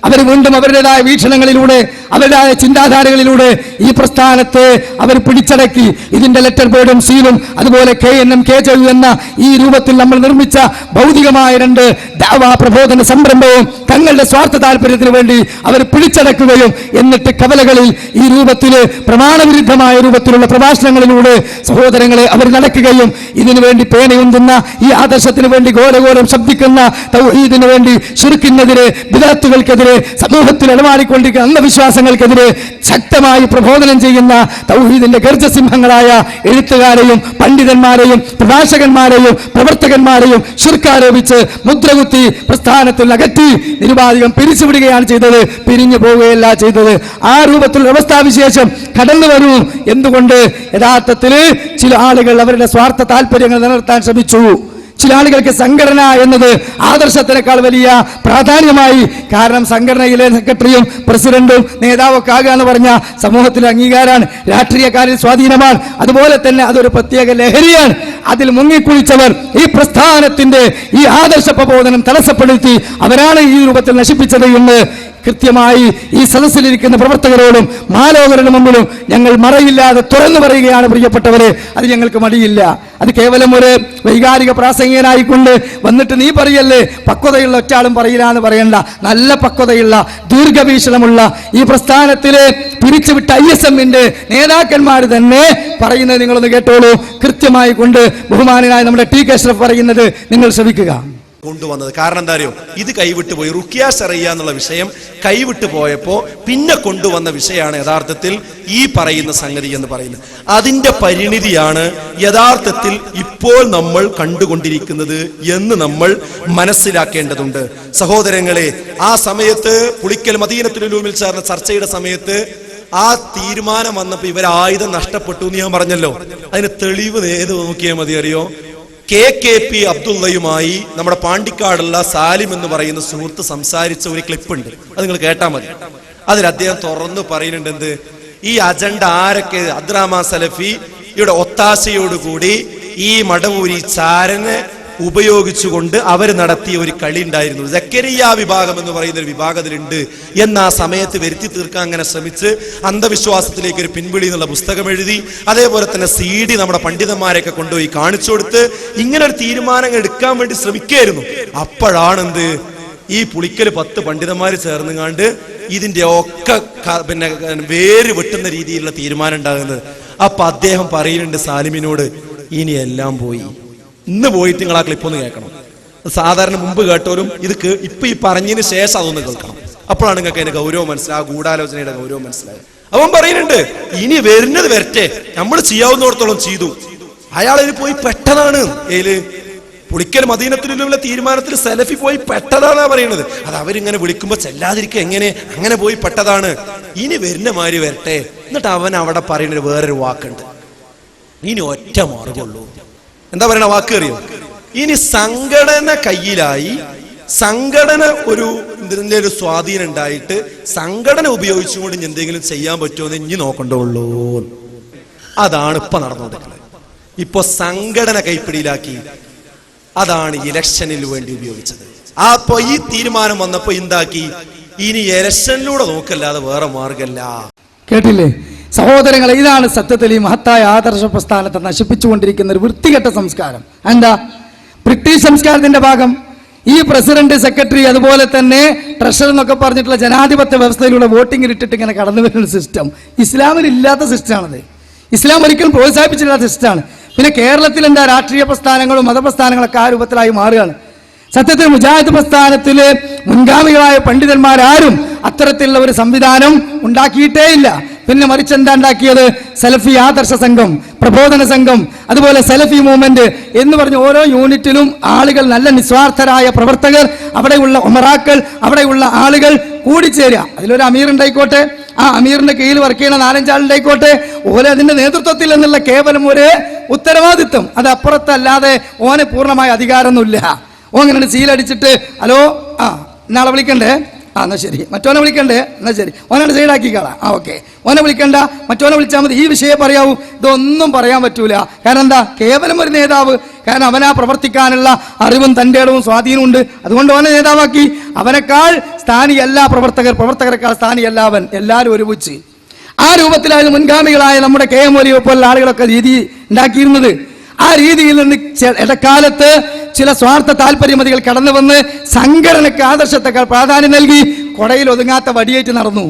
Speaker 1: അവർ വീണ്ടും അവരുടേതായ വീക്ഷണങ്ങളിലൂടെ, അവരുടേതായ ചിന്താധാരകളിലൂടെ ഈ പ്രസ്ഥാനത്തെ അവർ പിടിച്ചടക്കി. ഇതിന്റെ ലെറ്റർ ബോർഡും സീലും അതുപോലെ KNM KJU എന്ന ഈ രൂപത്തിൽ നമ്മൾ നിർമ്മിച്ച ഭൗതികമായ 2 ദഅവാ പ്രബോധന സംരംഭവും തങ്ങളുടെ സ്വാർത്ഥ താല്പര്യത്തിന് വേണ്ടി അവർ പിടിച്ചടക്കുകയും എന്നിട്ട് കവലകളിൽ ഈ രൂപത്തിൽ പ്രമാണവിരുദ്ധമായ രൂപത്തിലുള്ള പ്രഭാഷണങ്ങളിലൂടെ സഹോദരങ്ങളെ അവർ നടക്കുകയും ഇതിനു വേണ്ടി പേനയുന്തുന്ന, ഈ ആദർശത്തിന് വേണ്ടി ഘോരഘോരം ശബ്ദിക്കുന്ന, തൗഹീദിന് വേണ്ടി ശിർക്കിനെതിരെ, ബിദഅത്തുകൾക്കെതിരെ, സമൂഹത്തിൽ ഇടമാറിക്കൊണ്ടിരിക്കുന്ന അന്ധവിശ്വാസങ്ങൾക്കെതിരെ ശക്തമായി പ്രബോധനം ചെയ്യുന്ന തൗഹീദിന്റെ ഗർജസിംഹങ്ങളായ എഴുത്തുകാരെയും പണ്ഡിതന്മാരെയും പ്രഭാഷകന്മാരെയും പ്രവർത്തകന്മാരെയും ശിർക്കാരോപിച്ച് മുദ്രകുത്തി പ്രസ്ഥാനത്തിൽ അകറ്റി നിരുപാധികം പിരിച്ചുവിടുകയാണ് ചെയ്തത്, പിരിഞ്ഞു പോവുകയല്ല ചെയ്തത്. ആ രൂപത്തിൽ അവസ്ഥാവിശേഷം കടന്നു വരൂ. എന്തുകൊണ്ട്? യഥാർത്ഥത്തിൽ ചില ആളുകൾ അവരുടെ സ്വാർത്ഥ താല്പര്യങ്ങൾ നിലനിർത്താൻ ശ്രമിച്ചു. ചില ആളുകൾക്ക് സംഘടന എന്നത് ആദർശത്തിനേക്കാൾ വലിയ പ്രാധാന്യമായി. കാരണം സംഘടനയിലെ സെക്രട്ടറിയും പ്രസിഡന്റും നേതാവൊക്കെ ആകുക എന്ന് പറഞ്ഞ സമൂഹത്തിലെ അംഗീകാരമാണ്, രാഷ്ട്രീയക്കാരിൽ സ്വാധീനമാണ്, അതുപോലെ തന്നെ അതൊരു പ്രത്യേക ലഹരിയാണ്. അതിൽ മുങ്ങിക്കുളിച്ചവർ ഈ പ്രസ്ഥാനത്തിന്റെ ഈ ആദർശ പ്രബോധനം തടസ്സപ്പെടുത്തി അവരാണ് ഈ രൂപത്തിൽ നശിപ്പിച്ചത് എന്ന് കൃത്യമായി ഈ സദസ്സിലിരിക്കുന്ന പ്രവർത്തകരോടും മാലോകരുടെ മുമ്പിലും ഞങ്ങൾ മറയില്ലാതെ തുറന്നു പറയുകയാണ്. പ്രിയപ്പെട്ടവരെ, അത് ഞങ്ങൾക്ക് മടിയില്ല. അത് കേവലം ഒരു വൈകാരിക പ്രാസംഗികനായിക്കൊണ്ട് വന്നിട്ട് നീ പറയല്ലേ, പക്വതയുള്ള ഒറ്റാളും പറയില്ല എന്ന് പറയണ്ട. നല്ല പക്വതയുള്ള ദീർഘവീക്ഷണമുള്ള ഈ പ്രസ്ഥാനത്തിലെ പിരിച്ചുവിട്ട ISMന്റെ നേതാക്കന്മാർ തന്നെ പറയുന്നത് നിങ്ങളൊന്ന് കേട്ടോളൂ. കൃത്യമായി കൊണ്ട് ബഹുമാനായ നമ്മുടെ ടി കെ അഷ്റഫ് പറയുന്നത് നിങ്ങൾ ശ്രമിക്കുക.
Speaker 9: കൊണ്ടുവന്നത് കാരണം എന്താ അറിയോ, ഇത് കൈവിട്ടു പോയി. റുഖിയ ശറിയ എന്നുള്ള വിഷയം കൈവിട്ടു പോയപ്പോ പിന്നെ കൊണ്ടുവന്ന വിഷയമാണ് യഥാർത്ഥത്തിൽ ഈ പറയുന്ന സംഗതി എന്ന് പറയുന്നത്. അതിന്റെ പരിണിതിയാണ് യഥാർത്ഥത്തിൽ ഇപ്പോൾ നമ്മൾ കണ്ടുകൊണ്ടിരിക്കുന്നത് എന്ന് നമ്മൾ മനസ്സിലാക്കേണ്ടതുണ്ട്. സഹോദരങ്ങളെ, ആ സമയത്ത് പുളിക്കൽ മദീനത്തുൽ ഉലൂമിൽ ചേർന്ന ചർച്ചയുടെ സമയത്ത് ആ തീരുമാനം വന്നപ്പോ ഇവർ ആയുധം നഷ്ടപ്പെട്ടു എന്ന് ഞാൻ പറഞ്ഞല്ലോ. അതിന് തെളിവ് ഏത് നോക്കിയാൽ മതി അറിയോ? KKP അബ്ദുള്ളയുമായി നമ്മുടെ പാണ്ടിക്കാടുള്ള സാലിം എന്ന് പറയുന്ന സുഹൃത്ത് സംസാരിച്ച ഒരു ക്ലിപ്പുണ്ട്, അത് നിങ്ങൾ കേട്ടാൽ മതി. അതിൽ അദ്ദേഹം തുറന്നു പറയുന്നുണ്ട് എന്ത്, ഈ അജണ്ട ആരൊക്കെ അബ്ദുറഹ്മാൻ സലഫി ഇവിടെ ഒത്താശയോടുകൂടി ഈ മടവൂരി ചാരനെ ഉപയോഗിച്ചുകൊണ്ട് അവർ നടത്തിയ ഒരു കളി ഉണ്ടായിരുന്നു. സക്കരിയ വിഭാഗം എന്ന് പറയുന്ന ഒരു വിഭാഗത്തിലുണ്ട് എന്ന് ആ സമയത്ത് വരുത്തി തീർക്കാൻ അങ്ങനെ ശ്രമിച്ച് അന്ധവിശ്വാസത്തിലേക്ക് ഒരു പിൻവിളി എന്നുള്ള പുസ്തകം എഴുതി, അതേപോലെ തന്നെ CD നമ്മുടെ പണ്ഡിതന്മാരെയൊക്കെ കൊണ്ടുപോയി കാണിച്ചു കൊടുത്ത് ഇങ്ങനെ ഒരു തീരുമാനങ്ങൾ എടുക്കാൻ വേണ്ടി ശ്രമിക്കുകയായിരുന്നു. അപ്പോഴാണെന്ത്, ഈ പുളിക്കൽ 10 പണ്ഡിതന്മാർ ചേർന്നുകാണ്ട് ഇതിന്റെ ഒക്കെ പിന്നെ വേര് വെട്ടുന്ന രീതിയിലുള്ള തീരുമാനം ഉണ്ടാകുന്നത്. അപ്പൊ അദ്ദേഹം പറയുന്നുണ്ട് സാലിമിനോട്, ഇനി എല്ലാം പോയി, ഇന്ന് പോയിട്ട് നിങ്ങൾ ആ ക്ലിപ്പ് ഒന്ന് കേൾക്കണം. സാധാരണ മുമ്പ് കേട്ടോരും ഇത് ഇപ്പൊ ഈ പറഞ്ഞതിന് ശേഷം അതൊന്ന് കേൾക്കണം. അപ്പോഴാണ് നിങ്ങൾക്ക് അതിന്റെ ഗൗരവം മനസ്സിലായത്, ആ ഗൂഢാലോചനയുടെ ഗൗരവം മനസ്സിലായത്. അവൻ പറയുന്നുണ്ട് ഇനി വരുന്നത് വരട്ടെ, നമ്മൾ ചെയ്യാവുന്നിടത്തോളം ചെയ്തു. അയാൾ ഇതിൽ പോയി പെട്ടതാണ്. ഏല് പുളിക്കൽ മദീനത്തിലുള്ള തീരുമാനത്തിൽ സലഫി പോയി പെട്ടതാണെന്നാ പറയുന്നത്. അത് അവരിങ്ങനെ വിളിക്കുമ്പോ ചെല്ലാതിരിക്കുക എങ്ങനെ, അങ്ങനെ പോയി പെട്ടതാണ്. ഇനി വരുന്ന മാതിരി വരട്ടെ. എന്നിട്ട് അവൻ അവിടെ പറയുന്നത് വേറൊരു വാക്കുണ്ട്, ഇനി ഒറ്റ മാർഗമുള്ളൂ. എന്താ പറയണ വാക്ക് അറിയോ? ഇനി സംഘടന കയ്യിലായി, സംഘടന ഒരു ഇതിന്റെ ഒരു സ്വാധീനം ഉണ്ടായിട്ട് സംഘടന ഉപയോഗിച്ചുകൊണ്ട് എന്തെങ്കിലും ചെയ്യാൻ പറ്റുമോ എന്ന് ഇനി നോക്കണ്ടുള്ളൂ. അതാണ് ഇപ്പൊ നടന്നുകൊണ്ടിരിക്കുന്നത്. ഇപ്പൊ സംഘടന കൈപ്പിടിയിലാക്കി, അതാണ് ഇലക്ഷനിൽ വേണ്ടി ഉപയോഗിച്ചത്. അപ്പൊ ഈ തീരുമാനം വന്നപ്പോ എന്താക്കി, ഇനി ഇലക്ഷനിലൂടെ നോക്കല്ലാതെ വേറെ മാർഗമല്ല.
Speaker 1: കേട്ടില്ലേ സഹോദരങ്ങളെ, ഇതാണ് സത്യത്തിൽ ഈ മഹത്തായ ആദർശ പ്രസ്ഥാനത്തെ നശിപ്പിച്ചുകൊണ്ടിരിക്കുന്ന ഒരു വൃത്തികെട്ട സംസ്കാരം. എന്താ ബ്രിട്ടീഷ് സംസ്കാരത്തിന്റെ ഭാഗം? ഈ പ്രസിഡന്റ്, സെക്രട്ടറി, അതുപോലെ തന്നെ ട്രഷറർ എന്നൊക്കെ പറഞ്ഞിട്ടുള്ള ജനാധിപത്യ വ്യവസ്ഥയിലൂടെ വോട്ടിംഗ് ഇട്ടിട്ട് ഇങ്ങനെ കടന്നു വരുന്ന സിസ്റ്റം ഇസ്ലാമിൽ ഇല്ലാത്ത സിസ്റ്റമാണത്. ഇസ്ലാം ഒരിക്കലും പ്രോത്സാഹിപ്പിച്ചില്ലാത്ത സിസ്റ്റമാണ്. പിന്നെ കേരളത്തിൽ എന്താ രാഷ്ട്രീയ പ്രസ്ഥാനങ്ങളും മതപ്രസ്ഥാനങ്ങളൊക്കെ ആ രൂപത്തിലായി മാറുകയാണ്. സത്യത്തിൽ മുജാഹിദ് പ്രസ്ഥാനത്തില് മുൻഗാമികളായ പണ്ഡിതന്മാരാരും അത്തരത്തിലുള്ള ഒരു സംവിധാനം ഉണ്ടാക്കിയിട്ടേ ഇല്ല. പിന്നെ മറിച്ച് എന്താ ഉണ്ടാക്കിയത്? സലഫി ആദർശ സംഘം, പ്രബോധന സംഘം, അതുപോലെ സലഫി മൂവ്മെന്റ് എന്ന് പറഞ്ഞ് ഓരോ യൂണിറ്റിലും ആളുകൾ, നല്ല നിസ്വാർത്ഥരായ പ്രവർത്തകർ, അവിടെയുള്ള ഉമറാക്കൾ, അവിടെയുള്ള ആളുകൾ കൂടിച്ചേരുക. അതിലൊരു അമീർ ഉണ്ടായിക്കോട്ടെ, ആ അമീറിന്റെ കീഴിൽ വർക്ക് ചെയ്യുന്ന 4-5 ആളുണ്ടായിക്കോട്ടെ, ഓരോ അതിന്റെ നേതൃത്വത്തിൽ എന്നുള്ള കേവലം ഒരു ഉത്തരവാദിത്വം, അത് അപ്പുറത്തല്ലാതെ ഓന് പൂർണ്ണമായ അധികാരമൊന്നുമില്ല. ഓ അങ്ങനെ സീലടിച്ചിട്ട് ഹലോ നാളെ വിളിക്കണ്ടേ, എന്നാ ശരി, മറ്റോനെ വിളിക്കണ്ടേ, എന്നാ ശരി, ഓനാണ് സൈഡാക്കിക്കളാം, ഓക്കെ, ഓനെ വിളിക്കണ്ട, മറ്റോനെ വിളിച്ചാൽ മതി, ഈ വിഷയം പറയാവൂ, ഇതൊന്നും പറയാൻ പറ്റൂല. കാരണം എന്താ, കേവലം ഒരു നേതാവ്, കാരണം അവനാ പ്രവർത്തിക്കാനുള്ള അറിവും തൻ്റെ ഇടവും സ്വാധീനവും ഉണ്ട്, അതുകൊണ്ട് ഓനെ നേതാവാക്കി. അവനേക്കാൾ സ്ഥാനിയല്ല പ്രവർത്തകർ, പ്രവർത്തകരെക്കാൾ സ്ഥാനിയല്ല അവൻ, എല്ലാവരും ഒരുമിച്ച്. ആ രൂപത്തിലായിരുന്നു മുൻഗാമികളായ നമ്മുടെ KM മൗലവിയെ പോലുള്ള ആളുകളൊക്കെ രീതി ഉണ്ടാക്കിയിരുന്നത്. ആ രീതിയിൽ നിന്ന് ഇടക്കാലത്ത് ചില സ്വാർത്ഥ താല്പര്യമതികൾ കടന്നു വന്ന് സംഘടനയ്ക്ക് ആദർശത്തെക്കാൾ പ്രാധാന്യം നൽകി കൊടയിൽ ഒതുങ്ങാത്ത വടിയേറ്റ് നടന്നു,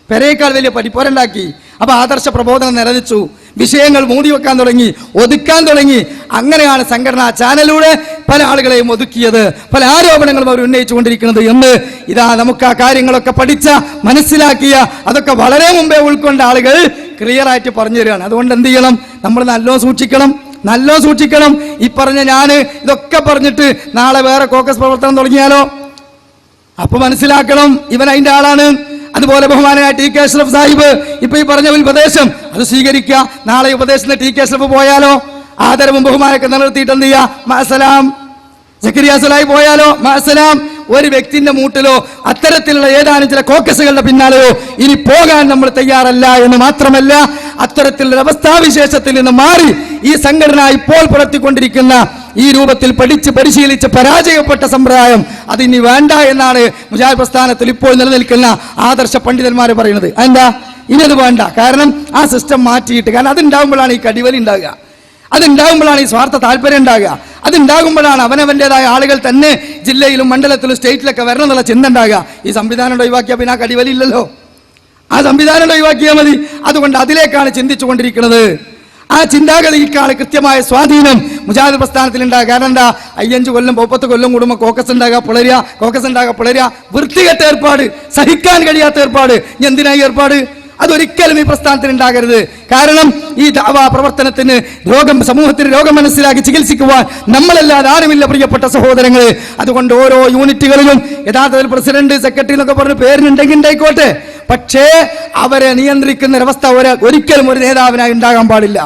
Speaker 1: പെരയേക്കാൾ വലിയ പഠിപ്പോരുണ്ടാക്കി. അപ്പൊ ആദർശ പ്രബോധനം നിലനിച്ചു, വിഷയങ്ങൾ മൂടി വെക്കാൻ തുടങ്ങി, ഒതുക്കാൻ തുടങ്ങി. അങ്ങനെയാണ് സംഘടനാ ചാനലിലൂടെ പല ആളുകളെയും ഒതുക്കിയത്, പല ആരോപണങ്ങളും അവർ ഉന്നയിച്ചുകൊണ്ടിരിക്കുന്നത് എന്ന് ഇതാ നമുക്ക് ആ കാര്യങ്ങളൊക്കെ പഠിച്ച, മനസ്സിലാക്കിയ, അതൊക്കെ വളരെ മുമ്പേ ഉൾക്കൊണ്ട ആളുകൾ ക്ലിയർ ആയിട്ട് പറഞ്ഞു തരികയാണ്. അതുകൊണ്ട് എന്ത് ചെയ്യണം, നമ്മൾ നല്ലോ സൂക്ഷിക്കണം, നല്ലോ സൂക്ഷിക്കണം. ഈ പറഞ്ഞ ഞാന് ഇതൊക്കെ പറഞ്ഞിട്ട് നാളെ വേറെ കോക്കസ് പ്രവർത്തനം തുടങ്ങിയാലോ? അപ്പൊ മനസ്സിലാക്കണം ഇവൻ അതിന്റെ ആളാണ്. അതുപോലെ ബഹുമാനായ ടി കെ അഷ്റഫ് സാഹിബ് ഇപ്പൊ ഈ പറഞ്ഞ ഉപദേശം അത് സ്വീകരിക്കുക. നാളെ ഉപദേശത്തിന് ടി കെ അഷ്റഫ് പോയാലോ? ആദരവും ബഹുമാനൊക്കെ നിലനിർത്തിയിട്ട് എന്ത് ചെയ്യാ, മഅസലാം, സക്കരിയാസലായി പോയാലോ മാസലാം ഒരു വ്യക്തിന്റെ മൂട്ടിലോ അത്തരത്തിലുള്ള ഏതാനും ചില കോക്കസുകളുടെ പിന്നാലെയോ ഇനി പോകാൻ നമ്മൾ തയ്യാറല്ല എന്ന് മാത്രമല്ല, അത്തരത്തിലുള്ള അവസ്ഥാവിശേഷത്തിൽ നിന്ന് മാറി ഈ സംഘടന ഇപ്പോൾ പുലർത്തിക്കൊണ്ടിരിക്കുന്ന ഈ രൂപത്തിൽ പഠിച്ച് പരിശീലിച്ച് പരാജയപ്പെട്ട സമ്പ്രദായം അതിനി വേണ്ട എന്നാണ് മുജാഹിദ് പ്രസ്ഥാനത്തിൽ ഇപ്പോൾ നിലനിൽക്കുന്ന ആദർശ പണ്ഡിതന്മാർ പറയുന്നത്. എന്താ ഇനി അത് വേണ്ട, കാരണം ആ സിസ്റ്റം മാറ്റിയിട്ട്, കാരണം അതുണ്ടാകുമ്പോഴാണ് ഈ കടിവലി ഉണ്ടാകുക, അതുണ്ടാകുമ്പോഴാണ് ഈ സ്വാർത്ഥ താല്പര്യം ഉണ്ടാകുക, അതുണ്ടാകുമ്പോഴാണ് അവനവൻ്റെതായ ആളുകൾ തന്നെ ജില്ലയിലും മണ്ഡലത്തിലും സ്റ്റേറ്റിലൊക്കെ വരണം എന്നുള്ള ചിന്ത ഉണ്ടാകുക. ഈ സംവിധാനം ഒഴിവാക്കിയാൽ പിന്നെ ആ കടിവലി ഇല്ലല്ലോ, ആ സംവിധാനം ഒഴിവാക്കിയാൽ മതി. അതുകൊണ്ട് അതിലേക്കാണ് ചിന്തിച്ചു കൊണ്ടിരിക്കുന്നത്. ആ ചിന്താഗതിക്കാണ് കൃത്യമായ സ്വാധീനം മുജാഹിദ് പ്രസ്ഥാനത്തിൽ ഉണ്ടാകുക. കാരണം എന്താ, 5 കൊല്ലം 30 കൊല്ലം കൂടുമ്പോൾ കോക്കസ് ഉണ്ടാകുക പിളരുക, വൃത്തികെട്ട ഏർപ്പാട്, സഹിക്കാൻ കഴിയാത്ത ഏർപ്പാട്. എന്തിനായി ഏർപ്പാട്? അതൊരിക്കലും ഈ പ്രസ്ഥാനത്തിന് ഉണ്ടാകരുത്. കാരണം ഈ ദഅവാ പ്രവർത്തനത്തിന് സമൂഹത്തിന് രോഗം മനസ്സിലാക്കി ചികിത്സിക്കുവാൻ നമ്മളല്ലാതെ ആരുമില്ല പ്രിയപ്പെട്ട സഹോദരങ്ങളെ. അതുകൊണ്ട് ഓരോ യൂണിറ്റുകളിലും യഥാർത്ഥത്തിൽ പ്രസിഡന്റ്, സെക്രട്ടറി എന്നൊക്കെ പറഞ്ഞ് പേരിനുണ്ടെങ്കിൽ ഉണ്ടായിക്കോട്ടെ, പക്ഷേ അവരെ നിയന്ത്രിക്കുന്ന ഒരവസ്ഥ ഒരിക്കലും ഒരു നേതാവിനായി ഉണ്ടാകാൻ പാടില്ല.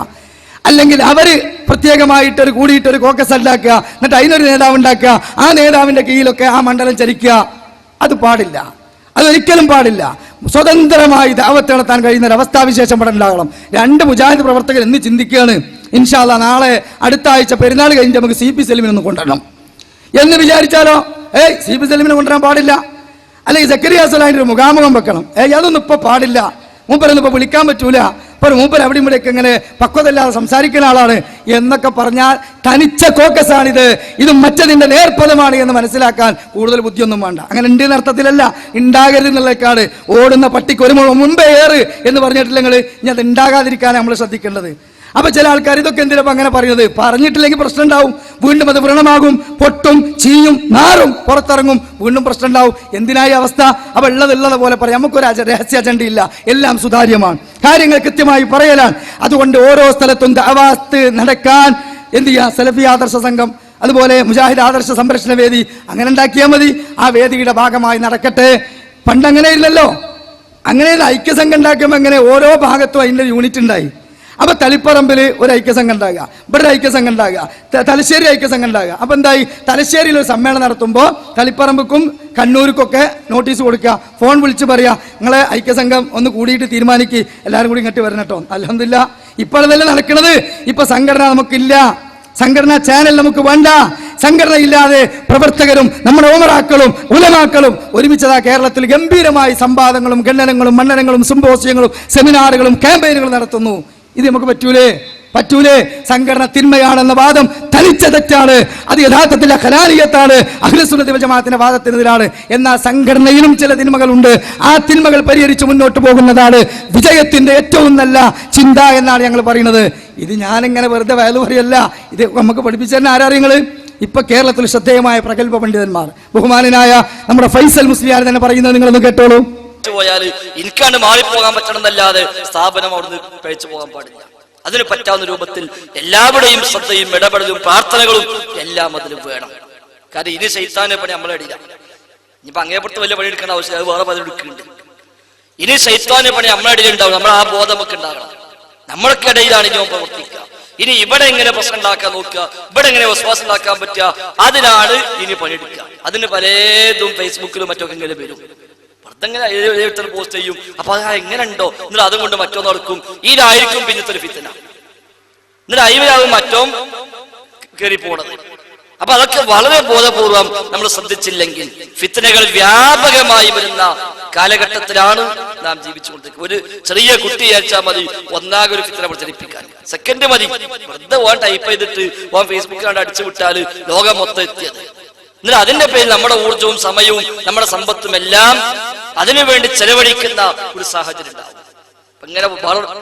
Speaker 1: അല്ലെങ്കിൽ അവര് പ്രത്യേകമായിട്ട് കൂടിയിട്ട് ഒരു കോക്കസ് ഉണ്ടാക്കുക, എന്നിട്ട് അതിനൊരു നേതാവ് ഉണ്ടാക്കുക, ആ നേതാവിന്റെ കീഴിലൊക്കെ ആ മണ്ഡലം ചരിക്കുക, അത് പാടില്ല, അതൊരിക്കലും പാടില്ല. സ്വതന്ത്രമായി ദഅവത്ത് നടത്താൻ കഴിയുന്ന ഒരു അവസ്ഥാവിശേഷം ഇവിടെ ഉണ്ടാകണം. 2 മുജാഹിദ് പ്രവർത്തകർ എന്ന് ചിന്തിക്കുകയാണ്, ഇൻഷാ അല്ലാഹ് നാളെ അടുത്ത ആഴ്ച പെരുന്നാൾ കഴിഞ്ഞ് നമുക്ക് CP സലീമിനെ ഒന്ന് കൊണ്ടുവരണം എന്ന് വിചാരിച്ചാലോ, CP സലീമിനെ കൊണ്ടുവരാൻ പാടില്ല. അല്ലെങ്കിൽ സക്കരിയാസലായിട്ട് ഒരു മുഖാമുഖം വെക്കണം, അതൊന്നും ഇപ്പൊ പാടില്ല, മൂപ്പരൊന്നും ഇപ്പൊ വിളിക്കാൻ പറ്റൂല, ഇപ്പൊ മൂപ്പർ അവിടെ ഇവിടെയൊക്കെ ഇങ്ങനെ പക്വതല്ലാതെ സംസാരിക്കുന്ന ആളാണ് എന്നൊക്കെ പറഞ്ഞാൽ തനിച്ച കോക്കസാണിത്, ഇത് മറ്റതിന്റെ നേർപ്പദമാണ് എന്ന് മനസ്സിലാക്കാൻ കൂടുതൽ ബുദ്ധിയൊന്നും വേണ്ട. അങ്ങനെ ഉണ്ട് എന്ന അർത്ഥത്തിലല്ല, ഉണ്ടാകരുത് എന്നുള്ളേക്കാണ്. ഓടുന്ന പട്ടിക്ക് ഒരു മുമ്പേ ഏറ് എന്ന് പറഞ്ഞിട്ടില്ലെങ്കിൽ ഇനി അത് ഉണ്ടാകാതിരിക്കാനാണ് നമ്മൾ ശ്രദ്ധിക്കേണ്ടത്. അപ്പൊ ചില ആൾക്കാർ ഇതൊക്കെ എന്തിനാ അങ്ങനെ പറയുന്നത്, പറഞ്ഞിട്ടില്ലെങ്കിൽ പ്രശ്നം ഉണ്ടാവും, വീണ്ടും അത് വ്രണമാകും, പൊട്ടും, ചീയും, നാറും, പുറത്തിറങ്ങും, വീണ്ടും പ്രശ്നം ഉണ്ടാവും. എന്തിനായി അവസ്ഥ? അപ്പൊ ഉള്ളത് പോലെ പറയാം, നമുക്കൊരു രഹസ്യ അജണ്ടയില്ല, എല്ലാം സുതാര്യമാണ്, കാര്യങ്ങൾ കൃത്യമായി പറയലാണ്. അതുകൊണ്ട് ഓരോ സ്ഥലത്തും ദഅവാത്ത് നടക്കാൻ എന്ത് ചെയ്യാ, സലഫി ആദർശ സംഘം, അതുപോലെ മുജാഹിദ് ആദർശ സംരക്ഷണ വേദി അങ്ങനെ ഉണ്ടാക്കിയാൽ മതി. ആ വേദിയുടെ ഭാഗമായി നടക്കട്ടെ. പണ്ടങ്ങനെ ഇല്ലല്ലോ, അങ്ങനെ ഐക്യസംഘം ഉണ്ടാക്കുമ്പോൾ എങ്ങനെ ഓരോ ഭാഗത്തും അതിൻ്റെ യൂണിറ്റ് ഉണ്ടായി. അപ്പൊ തളിപ്പറമ്പിൽ ഒരു ഐക്യസംഘം ഉണ്ടാകുക, ഇവിടെ ഒരു ഐക്യസംഘം ഉണ്ടാകുക, തലശ്ശേരി ഐക്യസംഘം ഉണ്ടാകുക. അപ്പൊ എന്തായി, തലശ്ശേരിയിൽ ഒരു സമ്മേളനം നടത്തുമ്പോൾ തളിപ്പറമ്പുക്കും കണ്ണൂർക്കൊക്കെ നോട്ടീസ് കൊടുക്കുക, ഫോൺ വിളിച്ച് പറയാ, നിങ്ങളെ ഐക്യസംഘം ഒന്ന് കൂടിയിട്ട് തീരുമാനിക്ക്, എല്ലാവരും കൂടി ഇങ്ങോട്ട് വരണം കേട്ടോ. അൽഹംദുലില്ലാ ഇപ്പോൾ അതല്ലേ നടക്കുന്നത്. ഇപ്പൊ സംഘടന നമുക്കില്ല, സംഘടനാ ചാനൽ നമുക്ക് വേണ്ട. സംഘടന ഇല്ലാതെ പ്രവർത്തകരും നമ്മുടെ ഉമറാക്കളും ഉലമാക്കളും ഒരുമിച്ചതാ കേരളത്തിൽ ഗംഭീരമായി സംവാദങ്ങളും ഖണ്ഡനങ്ങളും മണ്ഡനങ്ങളും സിംപോസിയങ്ങളും സെമിനാറുകളും ക്യാമ്പയിനുകളും നടത്തുന്നു. ഇത് നമുക്ക് പറ്റൂലേ? സംഘടന തിന്മയാണെന്ന വാദം തനിച്ച തെറ്റാണ്. അത് യഥാർത്ഥത്തിൽ ഖലാലിയത്താണ്, അഹ്ലുസുന്നത്തി വൽ ജമാഅത്തിന്റെ വാദത്തിനെതിരാണ്. എന്നാൽ സംഘടനയിലും ചില തിന്മകളുണ്ട്. ആ തിന്മകൾ പരിഹരിച്ച് മുന്നോട്ട് പോകുന്നതാണ് വിജയത്തിന്റെ ഏറ്റവും നല്ല ചിന്ത എന്നാണ് ഞങ്ങൾ പറയുന്നത്. ഇത് ഞാനിങ്ങനെ വെറുതെ വയലു പറയല്ല, ഇത് നമുക്ക് പഠിപ്പിച്ചു തന്നെ ആരാറിയങ്ങള്. ഇപ്പൊ കേരളത്തിൽ ശ്രദ്ധേയമായ പ്രഗത്ഭ പണ്ഡിതന്മാർ, ബഹുമാനനായ നമ്മുടെ ഫൈസൽ മുസ്ലിയാർ തന്നെ പറയുന്നത് നിങ്ങളൊന്ന് കേട്ടോളൂ.
Speaker 10: പോയാൽ എനിക്കാണ്ട് മാറിപ്പോകാൻ പറ്റണമെന്നല്ലാതെ സ്ഥാപനം അവിടുന്ന് കഴിച്ചു പോകാൻ പാടില്ല. അതിന് പറ്റാവുന്ന രൂപത്തിൽ എല്ലാവരുടെയും ശ്രദ്ധയും ഇടപെടലും പ്രാർത്ഥനകളും എല്ലാം അതിലും വേണം. കാരണം ഇനി ശൈത്താനെ പണി നമ്മളെ അടിയില്ല. ഇനിയിപ്പോ അങ്ങേപ്പുറത്ത് വലിയ പണി എടുക്കേണ്ട ആവശ്യം, അത് വേറെ പലരും എടുക്കുന്നുണ്ട്. ഇനി ശൈത്താനെ പണി നമ്മളെ അടിയിലുണ്ടാവും. നമ്മൾ ആ ബോധം നമുക്ക് ഉണ്ടാകണം. നമ്മൾക്കിടയിലാണ് ഇനി പ്രവർത്തിക്കുക. ഇനി ഇവിടെ എങ്ങനെ പ്രശ്നം ഉണ്ടാക്കാൻ നോക്കുക, ഇവിടെ എങ്ങനെ വിശ്വാസം ഉണ്ടാക്കാൻ പറ്റുക, അതിനാണ് ഇനി പണിയെടുക്കുക. അതിന് പലതും ഫേസ്ബുക്കിലും മറ്റൊക്കെ ഇങ്ങനെ വരും. അതങ്ങനെ പോസ്റ്റ് ചെയ്യും. അപ്പൊ അത് എങ്ങനെ ഉണ്ടോ എന്നിട്ട് അതുകൊണ്ട് മറ്റോ നടക്കും. ഇതിലായിരിക്കും പിന്നത്തെ ഒരു ഫിത്തന. എന്നിട്ട് അയിലാവും മറ്റോ കയറി പോണത്. അപ്പൊ അതൊക്കെ വളരെ ബോധപൂർവം നമ്മൾ ശ്രദ്ധിച്ചില്ലെങ്കിൽ ഫിത്തനകൾ വ്യാപകമായി വരുന്ന കാലഘട്ടത്തിലാണ് നാം ജീവിച്ചുകൊണ്ടിരിക്കുന്നത്. ഒരു ചെറിയ കുട്ടി അയച്ചാൽ മതി ഒന്നാകെ ഒരു ഫിത്തന പ്രചരിപ്പിക്കാൻ, സെക്കൻഡ് മതി. വെറുതെ ഓൻ ടൈപ്പ് ചെയ്തിട്ട് ഓൻ ഫേസ്ബുക്കിലാണ്ട് അടിച്ചു വിട്ടാല് ലോകം മൊത്തം എത്തിയത്. എന്നിട്ട് അതിന്റെ പേരിൽ നമ്മുടെ ഊർജവും സമയവും നമ്മുടെ സമ്പത്തും എല്ലാം അതിനുവേണ്ടി ചെലവഴിക്കുന്ന ഒരു സാഹചര്യം ഉണ്ടാവും. ഇങ്ങനെ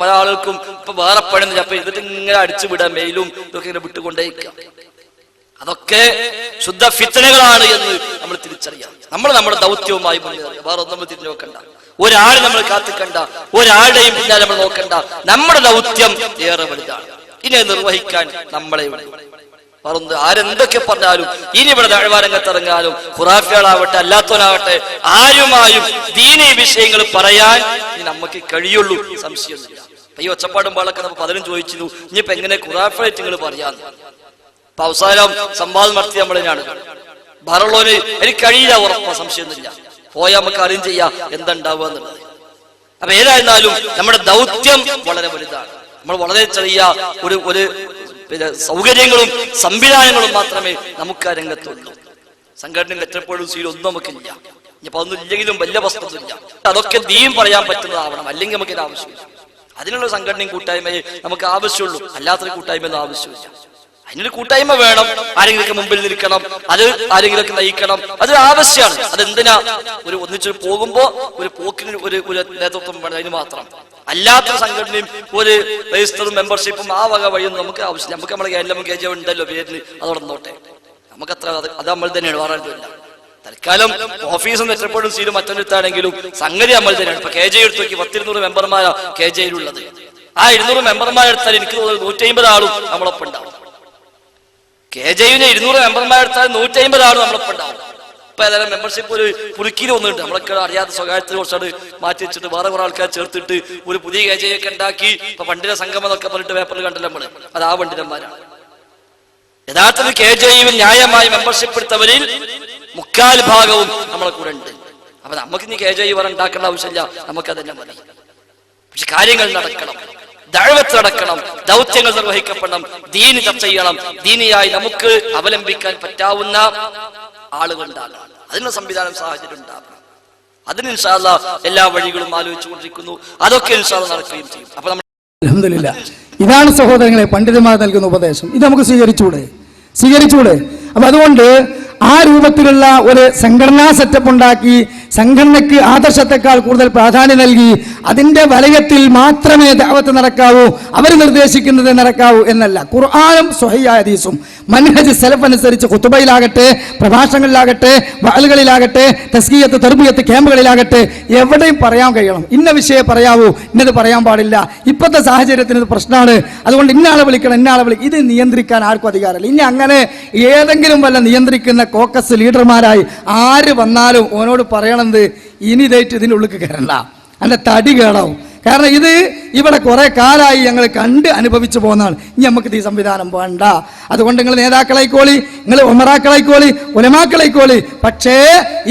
Speaker 10: പല ആളുകൾക്കും ഇപ്പൊ വേറെ പണിയുന്നില്ല, അപ്പൊ ഇതിട്ട് ഇങ്ങനെ അടിച്ചു വിടാൻ മെയിലും ഇതൊക്കെ ഇങ്ങനെ വിട്ടുകൊണ്ടേക്കുക. അതൊക്കെ ശുദ്ധ ഫിത്തനകളാണ് എന്ന് നമ്മൾ തിരിച്ചറിയാം. നമ്മൾ നമ്മുടെ ദൗത്യവുമായി മുന്നേറുക, വേറെ ഒന്നും നമ്മൾ തിരിഞ്ഞു നോക്കണ്ട, ഒരാളെ നമ്മൾ കാത്തിക്കണ്ട, ഒരാളുടെയും പിന്നാലെ നമ്മൾ നോക്കണ്ട. നമ്മുടെ ദൗത്യം ഏറെ വലുതാണ്. ഇനി നിർവഹിക്കാൻ നമ്മളെ ആരെന്തൊക്കെ പറഞ്ഞാലും ഇനി ഇവിടെ ദഅ്വാരംഗത്തിറങ്ങാനും ഖുറാഫികളാവട്ടെ അല്ലാത്തവനാവട്ടെ ആരുമായും ദീനീ വിഷയങ്ങൾ പറയാൻ നമുക്ക് കഴിയുള്ളൂ, സംശയമൊന്നുമില്ല. ഈ ഒച്ചപ്പാടും പാളൊക്കെ നമ്മൾ പലരും ചോദിച്ചിരുന്നു, ഇനിയിപ്പോ എങ്ങനെ ഖുറാഫികളായിട്ട് നിങ്ങൾ പറയാന്ന്. അപ്പൊ അവസാനം സംവാദം നടത്തി നമ്മളാണ് ഭാരമുള്ളവന് എനിക്ക് കഴിയില്ല, ഉറപ്പാ, സംശയമൊന്നുമില്ല. പോയാൽ നമുക്ക് അറിയും ചെയ്യാം എന്താ ഉണ്ടാവുക എന്നുള്ളത്. അപ്പൊ ഏതായിരുന്നാലും നമ്മുടെ ദൗത്യം വളരെ വലുതാണ്. നമ്മൾ വളരെ ചെറിയ ഒരു പിന്നെ സൗകര്യങ്ങളും സംവിധാനങ്ങളും മാത്രമേ നമുക്ക് ആ രംഗത്തുള്ളൂ. സംഘടനയും എത്രപ്പോഴും സീലും ഒന്നും നമുക്കില്ല. ഇനിയിപ്പോ അതൊന്നും ഇല്ലെങ്കിലും വലിയ വസ്തുതയില്ല. അതൊക്കെ ദീൻ പറയാൻ പറ്റുന്നതാവണം, അല്ലെങ്കിൽ നമുക്ക് ഇത് ആവശ്യമില്ല. അതിനുള്ള സംഘടനയും കൂട്ടായ്മയെ നമുക്ക് ആവശ്യമുള്ളൂ, അല്ലാത്തൊരു കൂട്ടായ്മയൊന്നും ആവശ്യമില്ല. അതിനൊരു കൂട്ടായ്മ വേണം, ആരെങ്കിലൊക്കെ മുമ്പിൽ നിൽക്കണം, അത് ആരെങ്കിലൊക്കെ നയിക്കണം, അത് ആവശ്യമാണ്. അതെന്തിനാ? ഒന്നിച്ച് പോകുമ്പോ ഒരു പോക്കിന് ഒരു നേതൃത്വം വേണം, അതിന് മാത്രം. അല്ലാത്ത സംഘടനയും ഒരു രജിസ്റ്ററും മെമ്പർഷിപ്പും ആ വക വഴിയൊന്നും നമുക്ക് ആവശ്യമില്ല. നമുക്ക് നമ്മുടെ കേരളം KJ ഉണ്ടല്ലോ പേരിൽ, അതോടെ നോട്ടെ, നമുക്കത്ര അത് നമ്മൾ തന്നെയാണ്, വേറെ തൽക്കാലം ഓഫീസും എത്രപ്പോഴും സീലും മറ്റൊരിടത്താണെങ്കിലും സംഗതി നമ്മൾ തന്നെയാണ്. ഇപ്പൊ KJ എടുത്ത് നോക്കി 100-200 മെമ്പർമാരാ KJയിലുള്ളത്. ആ 200 മെമ്പർമാരെടുത്താൽ എനിക്ക് തോന്നുന്നത് 150 ആളും നമ്മളൊപ്പം ഉണ്ടാവും. KJയിലെ 200 മെമ്പർമാരെടുത്താൽ 150 ആളും നമ്മളൊപ്പം ഉണ്ടാവും. ഇപ്പൊ ഏതായാലും മെമ്പർഷിപ്പ് ഒരു പുതുക്കിയിൽ വന്നിട്ടുണ്ട്. നമ്മളൊക്കെ അറിയാത്ത സ്വകാര്യത്തിൽ കുറച്ചാണ് മാറ്റി വെച്ചിട്ട് വേറെ കുറെ ആൾക്കാർ ചേർത്തിട്ട് ഒരു പുതിയ KJ ഒക്കെ ഉണ്ടാക്കി. ഇപ്പൊ പണ്ഡിത സംഗമം എന്നൊക്കെ പറഞ്ഞിട്ട് പേപ്പറിൽ കണ്ടല്ലോ നമ്മള്, അത് ആ പണ്ഡിതന്മാരാണ്. യഥാർത്ഥത്തിൽ KJയിൽ ന്യായമായി മെമ്പർഷിപ്പ് എടുത്തവരിൽ 3/4 ഭാഗവും നമ്മളെ കൂടെ ഉണ്ട്. അപ്പൊ നമുക്ക് ഇനി KJ വേറെ ഉണ്ടാക്കേണ്ട ആവശ്യമില്ല, നമുക്കതന്നെ മതി. പക്ഷെ കാര്യങ്ങൾ നടക്കണം, ദഅവത്ത് നടക്കണം, ദൗത്യങ്ങൾ നിർവഹിക്കപ്പെടണം, ദീൻ ചർച്ച ചെയ്യണം, ദീനിയായി നമുക്ക് അവലംബിക്കാൻ പറ്റാവുന്ന ആളുകൾ ഉണ്ടാകണം, അതിനുള്ള സംവിധാനം സാഹചര്യം ഉണ്ടാകണം. അതിന് ഇൻഷാ അല്ലാഹ് എല്ലാ വഴികളും ആലോചിച്ചുകൊണ്ടിരിക്കുന്നു. അതൊക്കെ ഇൻഷാ അല്ലാഹ് നടക്കുകയും ചെയ്യും. അപ്പൊ നമ്മൾ
Speaker 1: അൽഹംദുലില്ലാഹ്, ഇതാണ് സഹോദരങ്ങളെ പണ്ഡിതന്മാർ നൽകുന്ന ഉപദേശം. ഇത് നമുക്ക് സ്വീകരിച്ചൂടെ? അപ്പൊ അതുകൊണ്ട് ആ രൂപത്തിലുള്ള ഒരു സംഘടനാ സെറ്റപ്പ് ഉണ്ടാക്കി സംഘടനയ്ക്ക് ആദർശത്തെക്കാൾ കൂടുതൽ പ്രാധാന്യം നൽകി അതിന്റെ വലയത്തിൽ മാത്രമേ ദഅവത്ത് നടക്കാവൂ, അവർ നിർദ്ദേശിക്കുന്നത് നടക്കാവൂ എന്നല്ല. ഖുർആനും സ്വഹീഹ് ഹദീസും മൻഹജ് സലഫ് അനുസരിച്ച് ഖുതുബയിലാകട്ടെ, പ്രഭാഷണങ്ങളിലാകട്ടെ, വഅലുകളിലാകട്ടെ, തസ്കിയത്ത് തർബിയത്ത് ക്യാമ്പുകളിലാകട്ടെ, എവിടെയും പറയാൻ കഴിയണം. ഇന്ന വിഷയം പറയാവൂ, ഇന്നത് പറയാൻ പാടില്ല, ഇപ്പോഴത്തെ സാഹചര്യത്തിന് ഇത് പ്രശ്നമാണ്, അതുകൊണ്ട് ഇന്നാളെ വിളിക്കണം, ഇത് നിയന്ത്രിക്കാൻ ആർക്കും അധികാരമില്ല. ഇനി അങ്ങനെ ഏതെങ്കിലും വല്ല നിയന്ത്രിക്കുന്ന കോക്കസ് ലീഡർമാരായി ആര് വന്നാലും ഓനോട് പറയണത് ഇനി ഇതായിട്ട് ഇതിൻ്റെ ഉള്ളിൽ കയറണ്ട, അല്ല തടി കേടാവും. കാരണം ഇത് ഇവിടെ കുറെ കാലമായി ഞങ്ങൾ കണ്ട് അനുഭവിച്ചു പോകുന്നതാണ്. ഇനി നമുക്ക് ഈ സംവിധാനം വേണ്ട. അതുകൊണ്ട് നിങ്ങൾ നേതാക്കളായിക്കോളി, നിങ്ങൾ ഉമറാക്കളായിക്കോളി, ഉലമാക്കളായിക്കോളി, പക്ഷേ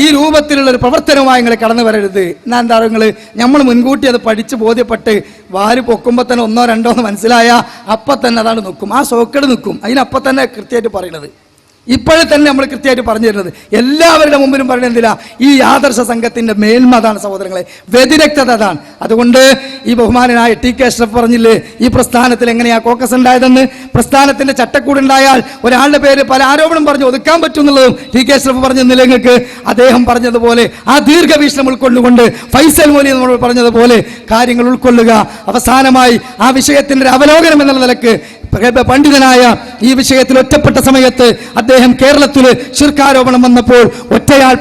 Speaker 1: ഈ രൂപത്തിലുള്ള ഒരു പ്രവർത്തനവുമായി നിങ്ങൾ കടന്നു വരരുത്. എന്നാ എന്താ നിങ്ങൾ നമ്മൾ മുൻകൂട്ടി അത് പഠിച്ച് ബോധ്യപ്പെട്ട് വാര് പൊക്കുമ്പോൾ തന്നെ 1 2 എന്ന് മനസ്സിലായ അപ്പം തന്നെ അതാണ് നിൽക്കും, ആ സോക്കേട് നിൽക്കും. അതിനപ്പം തന്നെ കൃത്യമായിട്ട് പറയണത് ഇപ്പോഴും തന്നെ നമ്മൾ കൃത്യമായിട്ട് പറഞ്ഞു തരുന്നത് എല്ലാവരുടെ മുമ്പിലും പറയുന്നത് എന്തിനാ? ഈ ആദർശ സംഘത്തിന്റെ മേന്മ അതാണ് സഹോദരങ്ങളെ, വ്യതിരക്തത അതാണ്. അതുകൊണ്ട് ഈ ബഹുമാനനായ TK അഷ്റഫ് പറഞ്ഞില്ലേ ഈ പ്രസ്ഥാനത്തിൽ എങ്ങനെയാ കോക്കസ് ഉണ്ടായതെന്ന്. പ്രസ്ഥാനത്തിന്റെ ചട്ടക്കൂടുണ്ടായാൽ ഒരാളുടെ പേര് പല ആരോപണം പറഞ്ഞു ഒതുക്കാൻ പറ്റും എന്നുള്ളതും TK അഷ്റഫ് പറഞ്ഞെന്നില്ല നിങ്ങൾക്ക്. അദ്ദേഹം പറഞ്ഞതുപോലെ ആ ദീർഘവീക്ഷണം ഉൾക്കൊണ്ടുകൊണ്ട് ഫൈസൽ മൗലവി നമ്മൾ പറഞ്ഞതുപോലെ കാര്യങ്ങൾ ഉൾക്കൊള്ളുക. അവസാനമായി ആ വിഷയത്തിന്റെ ഒരു അവലോകനം എന്നുള്ള നിലക്ക് പണ്ഡിതനായ ഈ വിഷയത്തിൽ ഒറ്റപ്പെട്ട സമയത്ത് അദ്ദേഹം കേരളത്തിൽ ശിർക്കാരോപണം വന്നപ്പോൾ ഒറ്റയാൾ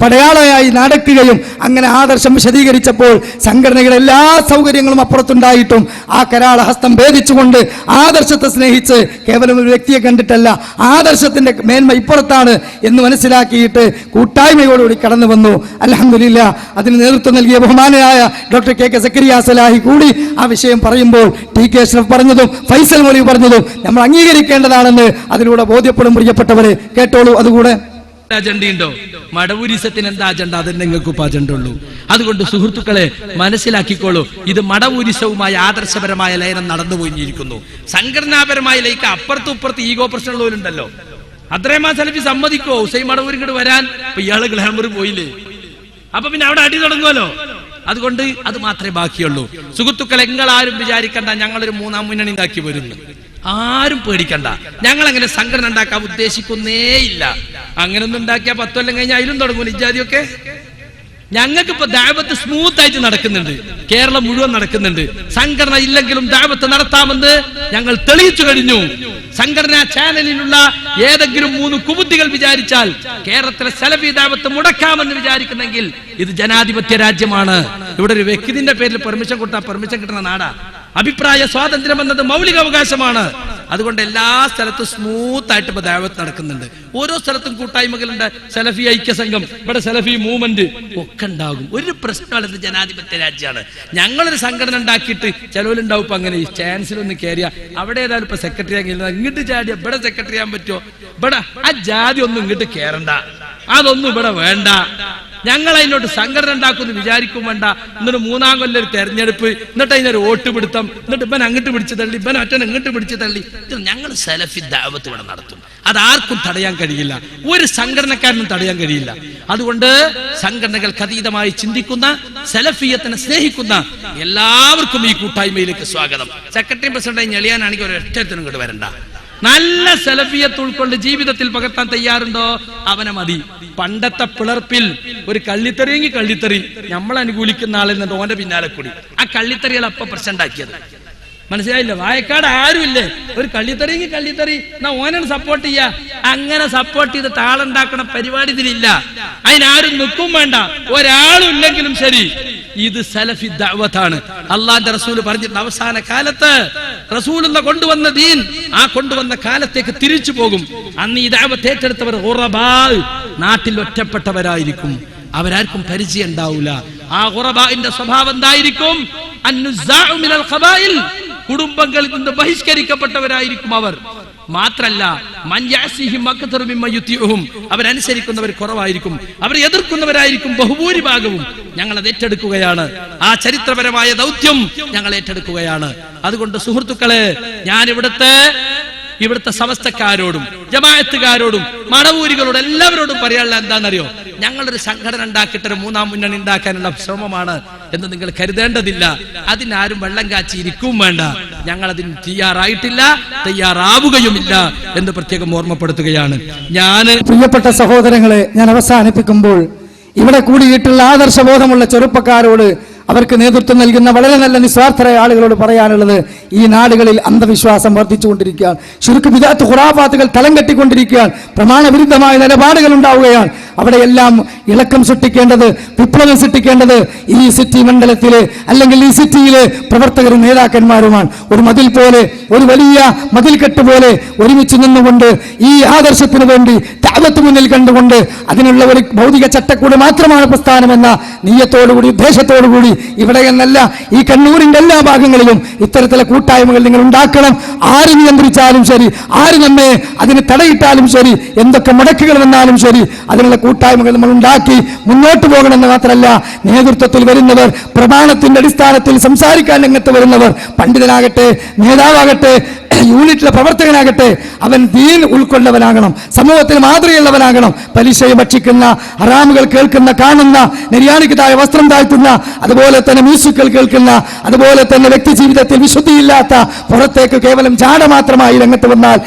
Speaker 1: പടയാളയായി നടക്കുകയും അങ്ങനെ ആദർശം വിശദീകരിച്ചപ്പോൾ സംഘടനയുടെ എല്ലാ സൗകര്യങ്ങളും അപ്പുറത്തുണ്ടായിട്ടും ആ കരാള ഹസ്തം ഭേദിച്ചുകൊണ്ട് ആദർശത്തെ സ്നേഹിച്ച് കേവലം ഒരു വ്യക്തിയെ കണ്ടിട്ടല്ല ആദർശത്തിന്റെ മേന്മ ഇപ്പുറത്താണ് എന്ന് മനസ്സിലാക്കിയിട്ട് കൂട്ടായ്മയോടുകൂടി കടന്നു വന്നു. അൽഹംദുലില്ലാഹ്, അതിന് നേതൃത്വം നൽകിയ ബഹുമാനനായ ഡോക്ടർ KK സക്കരിയ സലാഹി കൂടി ആ വിഷയം പറയുമ്പോൾ TK അഷ്റഫ് പറഞ്ഞതും ഫൈസൽ മൗലവി പറഞ്ഞതും നമ്മൾ അംഗീകരിക്കേണ്ടതാണെന്ന് അതിലൂടെ ബോധ്യപ്പെടും. പ്രിയപ്പെട്ടവരെ കേട്ടോളൂ. അതുകൂടെ
Speaker 11: അജണ്ടയുണ്ടോ? മടവൂരിസത്തിന് എന്താ അജണ്ട? അത് നിങ്ങൾക്ക് ഇപ്പൊ അജണ്ട ഉള്ളൂ. അതുകൊണ്ട് സുഹൃത്തുക്കളെ മനസ്സിലാക്കിക്കോളൂ, ഇത് മടവൂരിസവുമായി ആദർശപരമായ ലയനം നടന്നുപോയിരിക്കുന്നു. സംഘടനാപരമായ ലയിക്ക് അപ്പുറത്തും ഇപ്പുറത്ത് ഈഗോ പ്രശ്നമുള്ളവരുണ്ടല്ലോ. അത്രയും സലഫി സമ്മതിക്കോ ഹുസൈൻ മടവൂരി ഇങ്ങോട്ട് വരാൻ? ഇപ്പൊ ഇയാള് ഗ്ലാമർ പോയില്ലേ, അപ്പൊ പിന്നെ അവിടെ അടി തുടങ്ങുമല്ലോ. അതുകൊണ്ട് അത് മാത്രമേ ബാക്കിയുള്ളൂ. സുഹൃത്തുക്കളെ, നിങ്ങളാരും വിചാരിക്കണ്ട ഞങ്ങളൊരു 3ാം മുന്നണി ഉണ്ടാക്കി വരുന്നു. ആരും പേടിക്കണ്ട, ഞങ്ങൾ അങ്ങനെ സംഘടന ഉണ്ടാക്കാൻ ഉദ്ദേശിക്കുന്നേ ഇല്ല. അങ്ങനെ ഒന്നും ഉണ്ടാക്കിയാൽ 10 കൊല്ലം കഴിഞ്ഞാൽ അതിലും തുടങ്ങും ഇജാദിയൊക്കെ. ഞങ്ങൾക്ക് ഇപ്പൊ ദഅവത്ത് സ്മൂത്ത് ആയിട്ട് നടക്കുന്നുണ്ട്, കേരളം മുഴുവൻ നടക്കുന്നുണ്ട്. സംഘടന ഇല്ലെങ്കിലും ദഅവത്ത് നടത്താമെന്ന് ഞങ്ങൾ തെളിയിച്ചു കഴിഞ്ഞു. സംഘടനാ ചാനലിലുള്ള ഏതെങ്കിലും 3 കുബുദ്ധികൾ വിചാരിച്ചാൽ കേരളത്തിലെ സലഫി ദഅവത്ത് മുടക്കാമെന്ന് വിചാരിക്കുന്നെങ്കിൽ ഇത് ജനാധിപത്യ രാജ്യമാണ്. ഇവിടെ ഒരു വ്യക്തിന്റെ പേരിൽ പെർമിഷൻ കൊടുത്താൽ പെർമിഷൻ കിട്ടുന്ന നാടാ. അഭിപ്രായ സ്വാതന്ത്ര്യം എന്നത് മൗലിക അവകാശമാണ്. അതുകൊണ്ട് എല്ലാ സ്ഥലത്തും സ്മൂത്ത് ആയിട്ട് ഇപ്പൊ ദഅവത്ത് നടക്കുന്നുണ്ട്. ഓരോ സ്ഥലത്തും കൂട്ടായ്മകളുണ്ട്. സലഫി ഐക്യ സംഘം, ഇവിടെ സലഫി മൂവ്മെന്റ് ഒക്കെ ഉണ്ടാകും. ഒരു പ്രശ്നമാണ്. ഇത് ജനാധിപത്യ രാജ്യമാണ്. ഞങ്ങളൊരു സംഘടന ഉണ്ടാക്കിയിട്ട് ചിലവരുണ്ടാവും ഇപ്പൊ അങ്ങനെ ഈ ചാൻസിലൊന്ന് കയറിയ അവിടെ ഏതായാലും ഇപ്പൊ സെക്രട്ടറി ആകില്ല, ഇങ്ങോട്ട് ചാടിയ ഇവിടെ സെക്രട്ടറി ചെയ്യാൻ പറ്റുമോ? ഇവിടെ ആ ജാതി ഒന്നും ഇങ്ങോട്ട് കയറണ്ട, അതൊന്നും ഇവിടെ വേണ്ട. ഞങ്ങൾ അതിനോട്ട് സംഘടന ഉണ്ടാക്കുമെന്ന് വിചാരിക്കും വേണ്ട. എന്നിട്ട് 3-ാം കൊല്ലം ഒരു തെരഞ്ഞെടുപ്പ്, എന്നിട്ട് അതിനൊരു വോട്ട് പിടുത്തം, എന്നിട്ട് ഇവൻ അങ്ങോട്ട് പിടിച്ച് തള്ളി, ഇവൻ ഒറ്റൻ ഇങ്ങോട്ട് പിടിച്ച് തള്ളി. ഞങ്ങൾ സലഫി ദഅവത്ത് ഇവിടെ നടത്തും. അതാർക്കും തടയാൻ കഴിയില്ല, ഒരു സംഘടനക്കാരനും തടയാൻ കഴിയില്ല. അതുകൊണ്ട് സംഘടനകൾക്ക് അതീതമായി ചിന്തിക്കുന്ന, സലഫിയത്തിനെ സ്നേഹിക്കുന്ന എല്ലാവർക്കും ഈ കൂട്ടായ്മയിലേക്ക് സ്വാഗതം. സെക്രട്ടറി പ്രസിഡന്റ് ഞെളിയാനാണെങ്കിൽ ഒരു ഒറ്റത്തിനും ഇങ്ങോട്ട് വരണ്ട. നല്ല സലഫിയത്ത് ഉൾക്കൊണ്ട് ജീവിതത്തിൽ പകർത്താൻ തയ്യാറുണ്ടോ അവനെ മതി. പണ്ടത്തെ പിളർപ്പിൽ ഒരു കള്ളിത്തെറിയെങ്കിൽ കള്ളിത്തെറി നമ്മൾ അനുകൂലിക്കുന്ന ആളിൽ നിന്ന് ഓന്റെ പിന്നാലെ കൂടി ആ കള്ളിത്തെറികൾ അപ്പൊ പ്രശ്നമുണ്ടാക്കിയത് മനസ്സിലായില്ല. വായക്കാട് ആരുമില്ലേ, ഒരു കള്ളിത്തെറിയെങ്കിൽ കള്ളിത്തെറി എന്നാ ഓനാണ് സപ്പോർട്ട് ചെയ്യാ. അങ്ങനെ സപ്പോർട്ട് ചെയ്ത് താളുണ്ടാക്കണ പരിപാടി ഇതിലില്ല. അതിനാരും നിൽക്കും വേണ്ട, ഒരാളും ഇല്ലെങ്കിലും ശരി. ഇത് സലഫി ദഅവത്താണ്. അള്ളാന്റെ റസൂൽ പറഞ്ഞിട്ടുണ്ട്, അവസാന കാലത്ത് റസൂൽ കൊണ്ടുവന്ന ദീൻ ആ കൊണ്ടുവന്ന കാലത്തേക്ക് തിരിച്ചു പോകും. അന്ന് ഈ ദഅവത്ത് ഏറ്റെടുത്തവർ ഖുറബാ, നാട്ടിൽ ഒറ്റപ്പെട്ടവരായിരിക്കും. അവരാർക്കും പരിചയം ഉണ്ടാവില്ല. ആ ഖുറബാഇന്റെ സ്വഭാവം എന്തായിരിക്കും? അന്നുസാഉ മിനൽ ഖബായിൽ, കുടുംബങ്ങളിൽ നിന്ന് ബഹിഷ്കരിക്കപ്പെട്ടവരായിരിക്കും അവർ. മാത്രല്ല അവരനുസരിക്കുന്നവർ കുറവായിരിക്കും, അവർ എതിർക്കുന്നവരായിരിക്കും ബഹുഭൂരിഭാഗവും. ഞങ്ങൾ അത് ഏറ്റെടുക്കുകയാണ്. ആ ചരിത്രപരമായ ദൗത്യം ഞങ്ങൾ ഏറ്റെടുക്കുകയാണ്. അതുകൊണ്ട് സുഹൃത്തുക്കളെ, ഞാൻ ഇവിടുത്തെ സമസ്തക്കാരോടും ജമാഅത്തുകാരോടും മടവൂരികളോടും എല്ലാവരോടും പറയാനുള്ള എന്താണെന്നറിയോ? ഞങ്ങളൊരു സംഘടന ഉണ്ടാക്കിയിട്ട് ഒരു 3-ാം മുന്നണി ഉണ്ടാക്കാനുള്ള ശ്രമമാണ് എന്ന് നിങ്ങൾ കരുതേണ്ടതില്ല. അതിനാരും വെള്ളം കാച്ചിരിക്കും വേണ്ട. ഞങ്ങൾ അതിന് തയ്യാറായിട്ടില്ല, തയ്യാറാവുകയുമില്ല എന്ന് പ്രത്യേകം ഓർമ്മപ്പെടുത്തുകയാണ്.
Speaker 1: പ്രിയപ്പെട്ട സഹോദരങ്ങളെ, ഞാൻ അവസാനിപ്പിക്കുമ്പോൾ ഇവിടെ കൂടിയിട്ടുള്ള ആദർശബോധമുള്ള ചെറുപ്പക്കാരോട്, അവർക്ക് നേതൃത്വം നൽകുന്ന വളരെ നല്ല നിസ്വാർത്ഥരായ ആളുകളോട് പറയാനുള്ളത്, ഈ നാടുകളിൽ അന്ധവിശ്വാസം വർദ്ധിച്ചുകൊണ്ടിരിക്കുകയാണ്. ശിർക്ക് ബിദഅത്ത് ഖുറാഫാത്തുകൾ തലം കെട്ടിക്കൊണ്ടിരിക്കുകയാണ്. പ്രമാണവിരുദ്ധമായ നിലപാടുകൾ ഉണ്ടാവുകയാണ്. അവിടെയെല്ലാം ഇളക്കം സൃഷ്ടിക്കേണ്ടത്, വിപ്ലവം സൃഷ്ടിക്കേണ്ടത് ഈ സിറ്റി മണ്ഡലത്തിലെ അല്ലെങ്കിൽ ഈ സിറ്റിയിലെ പ്രവർത്തകരും നേതാക്കന്മാരുമാണ്. ഒരു മതിൽ പോലെ, ഒരു വലിയ മതിൽക്കെട്ട് പോലെ ഒരുമിച്ച് നിന്നുകൊണ്ട് ഈ ആദർശത്തിന് വേണ്ടി ദഅവത്ത് മുന്നിൽ കണ്ടുകൊണ്ട് അതിനുള്ള ഒരു ഭൗതിക ചട്ടക്കൂട് മാത്രമാണ് പ്രസ്ഥാനമെന്ന നീയത്തോടുകൂടി, ഉദ്ദേശത്തോടുകൂടി ഇവിടെ എന്നല്ല ഈ കണ്ണൂരിന്റെ എല്ലാ ഭാഗങ്ങളിലും ഇത്തരത്തിലെ കൂട്ടായ്മകൾ നിങ്ങൾ ഉണ്ടാക്കണം. ആര് നിയന്ത്രിച്ചാലും ശരി, ആര് നമ്മെ അതിന് തടയിട്ടാലും ശരി, എന്തൊക്കെ മുടക്കുകൾ വന്നാലും ശരി, അതിനുള്ള കൂട്ടായ്മകൾ നമ്മൾ ഉണ്ടാക്കി മുന്നോട്ട് പോകണമെന്ന് മാത്രമല്ല, നേതൃത്വത്തിൽ വരുന്നവർ, പ്രമാണത്തിന്റെ അടിസ്ഥാനത്തിൽ സംസാരിക്കാൻ രംഗത്ത് വരുന്നവർ, പണ്ഡിതനാകട്ടെ, നേതാവാകട്ടെ, യൂണിറ്റിലെ പ്രവർത്തകനാകട്ടെ, അവൻ ദീൻ ഉൾക്കൊണ്ടവനാകണം, സമൂഹത്തിന് മാതൃകയുള്ളവനാകണം. പലിശയെ ഭക്ഷിക്കുന്ന, ഹറാമുകൾ കേൾക്കുന്ന, കാണുന്ന, നിര്യാണിക്ക് താഴെ വസ്ത്രം താഴ്ത്തുന്ന, അതുപോലെ തന്നെ മ്യൂസിക്കൽ കേൾക്കുന്ന, അതുപോലെ തന്നെ വ്യക്തി ജീവിതത്തിൽ വിശുദ്ധിയില്ലാത്ത, പുറത്തേക്ക് കേവലം ജാട മാത്രമായി രംഗത്ത് വന്നാൽ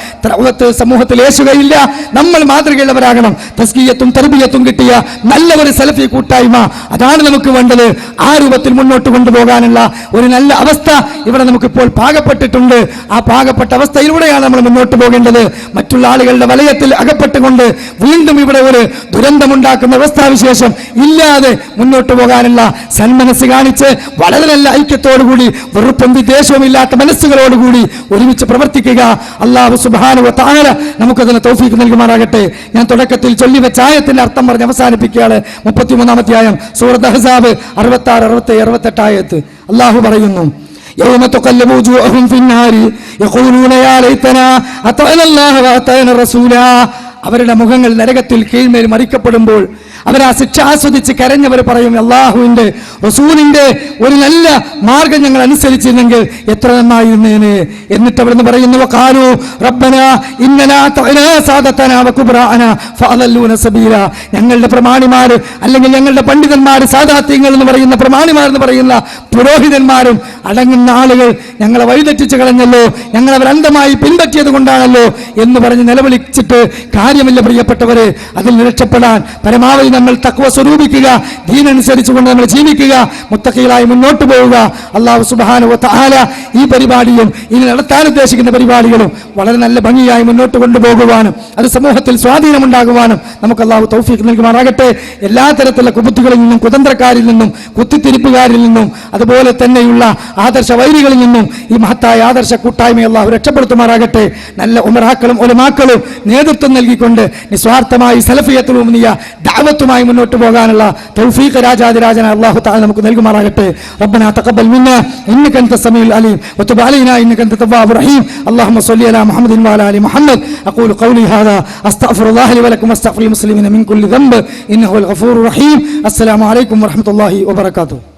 Speaker 1: സമൂഹത്തിൽ യേശുകയില്ല. നമ്മൾ മാതൃകയുള്ളവരാകണം. തസ്കിയത്തും തർബിയത്തും കിട്ടിയ നല്ല ഒരു സലഫി കൂട്ടായ്മ, അതാണ് നമുക്ക് വേണ്ടത്. ആ രൂപത്തിൽ മുന്നോട്ട് കൊണ്ടുപോകാനുള്ള ഒരു നല്ല അവസ്ഥ ഇവിടെ നമുക്കിപ്പോൾ പാകപ്പെട്ടിട്ടുണ്ട്. ആ പാകപ്പെട്ട അവസ്ഥയിലൂടെയാണ് നമ്മൾ മുന്നോട്ട് പോകേണ്ടത്. മറ്റുള്ള ആളുകളുടെ വലയത്തിൽ അകപ്പെട്ടുകൊണ്ട് വീണ്ടും ഇവിടെ ഒരു ദുരന്തമുണ്ടാക്കുന്ന അവസ്ഥാവിശേഷം ഇല്ലാതെ മുന്നോട്ട് പോകാനുള്ള സന്മനസ് കാണിച്ച് വളരെ നല്ല ഐക്യത്തോടുകൂടി, വെറുപ്പും വിദ്വേഷവും ഇല്ലാത്ത മനസ്സുകളോടുകൂടി ഒരുമിച്ച് പ്രവർത്തിക്കുക. അല്ലാഹു സുബ്ഹാനഹു വ തആല നമുക്കതിന് തൗഫീഖ് നൽകുമാറാകട്ടെ. ഞാൻ തുടക്കത്തിൽ ചൊല്ലിവെച്ച ആയത്തിന്റെ അർത്ഥം പറഞ്ഞ് അവസാനിപ്പിക്കുകയാണ്. 33-ാം അധ്യായം സൂറത്ത് അഹ്സാബ് 66, 67, 68 ആയത്ത്. അല്ലാഹു പറയുന്നു, يوم تقلب وجوههم في النار يقولون يا ليتنا أطعنا الله وأطعنا الرسول. അവരുടെ മുഖങ്ങൾ നരകത്തിൽ കീഴ്മേൽ മറിക്കപ്പെടുമ്പോൾ അവർ ആ ശിക്ഷ ആസ്വദിച്ച് കരഞ്ഞവർ പറയും, അല്ലാഹുവിന്റെ റസൂലിന്റെ ഒരു നല്ല മാർഗം ഞങ്ങൾ അനുസരിച്ചിരുന്നെങ്കിൽ എത്ര നന്നായിരുന്നേനെ. എന്നിട്ട് അവിടുന്ന് പറയുന്നു, വഖാലു റബ്ബനാ ഇന്നനാ തഅനാ സാദതനാ വകുബ്റാഅനാ ഫഅദല്ലൂന സബീല. ഞങ്ങളുടെ പ്രമാണിമാർ അല്ലെങ്കിൽ ഞങ്ങളുടെ പണ്ഡിതന്മാർ, സാദാത്യങ്ങൾ എന്ന് പറയുന്ന പ്രമാണിമാർ എന്ന് പറയുന്ന പുരോഹിതന്മാരും അടങ്ങുന്ന ആളുകൾ ഞങ്ങളെ വഴിതെറ്റിച്ച് കളഞ്ഞല്ലോ, ഞങ്ങൾ അവർ അന്ധമായി പിൻപറ്റിയത് കൊണ്ടാണല്ലോ എന്ന് പറഞ്ഞ് നിലവിളിച്ചിട്ട് കാര്യമില്ല. പ്രിയപ്പെട്ടവരെ, അതിൽ രക്ഷപ്പെടാൻ പരമാവധി നമ്മൾ തഖ്വ സ്വരൂപിക്കുക, ദീനനുസരിച്ചുകൊണ്ട് നമ്മൾ ജീവിക്കുക, മുത്തഖീകളായി മുന്നോട്ട് പോവുക. അല്ലാഹു സുബ്ഹാനഹു വ തആല ഈ പരിപാടിയും ഇനി നടത്താൻ ഉദ്ദേശിക്കുന്ന പരിപാടികളും വളരെ നല്ല ഭംഗിയായി മുന്നോട്ട് കൊണ്ടുപോകുവാനും അത് സമൂഹത്തിൽ സ്വാധീനമുണ്ടാകുവാനും നമുക്ക് അല്ലാഹു തൗഫീഖ് നൽകുമാറാകട്ടെ. എല്ലാ തരത്തിലുള്ള കുബുത്തുകളിൽ നിന്നും, കുതന്ത്രക്കാരിൽ നിന്നും, കുത്തിത്തിരിപ്പുകാരിൽ നിന്നും, അതുപോലെ തന്നെയുള്ള ആദർശ വൈരികളിൽ നിന്നും ഈ മഹത്തായ ആദർശ കൂട്ടായ്മയെ അല്ലാഹു രക്ഷപ്പെടുത്തുമാറാകട്ടെ. നല്ല ഉമറാക്കളും ഉലമാക്കളും നേതൃത്വം നൽകിക്കൊണ്ട് നിസ്വാർത്ഥമായി സലഫിയത്തുലൂമിയ ദഅവത്തുമായി മുന്നോട്ട് പോകാനുള്ള തൗഫീഖ് രാജാതിരാജന അല്ലാഹു തആല നമുക്ക് നൽകുമാറാകട്ടെ. റബ്ബനാ തഖബ്ബൽ മിന്നാ ഇന്നക അൻതസ് സമീഉൽ അലീം വതുബ് അലൈനാ ഇന്നക അൻതത് തവ്വാബുർ റഹീം. അല്ലാഹുമ്മ സ്വല്ലി അലാ മുഹമ്മദിൻ വഅലാ ആലി മുഹമ്മദ്. അഖൂലു ഖൗലി ഹാദാ അസ്തഗ്ഫിറുല്ലാഹ ലി വലക്കും വഅസ്തഗ്ഫിറുൽ മുസ്ലിമീന മിൻ കുല്ലി ദംബ് ഇന്നഹു അൽ ഗഫൂറുർ റഹീം. അസ്സലാമു അലൈക്കും വറഹ്മത്തുള്ളാഹി വബറകാതുഹു.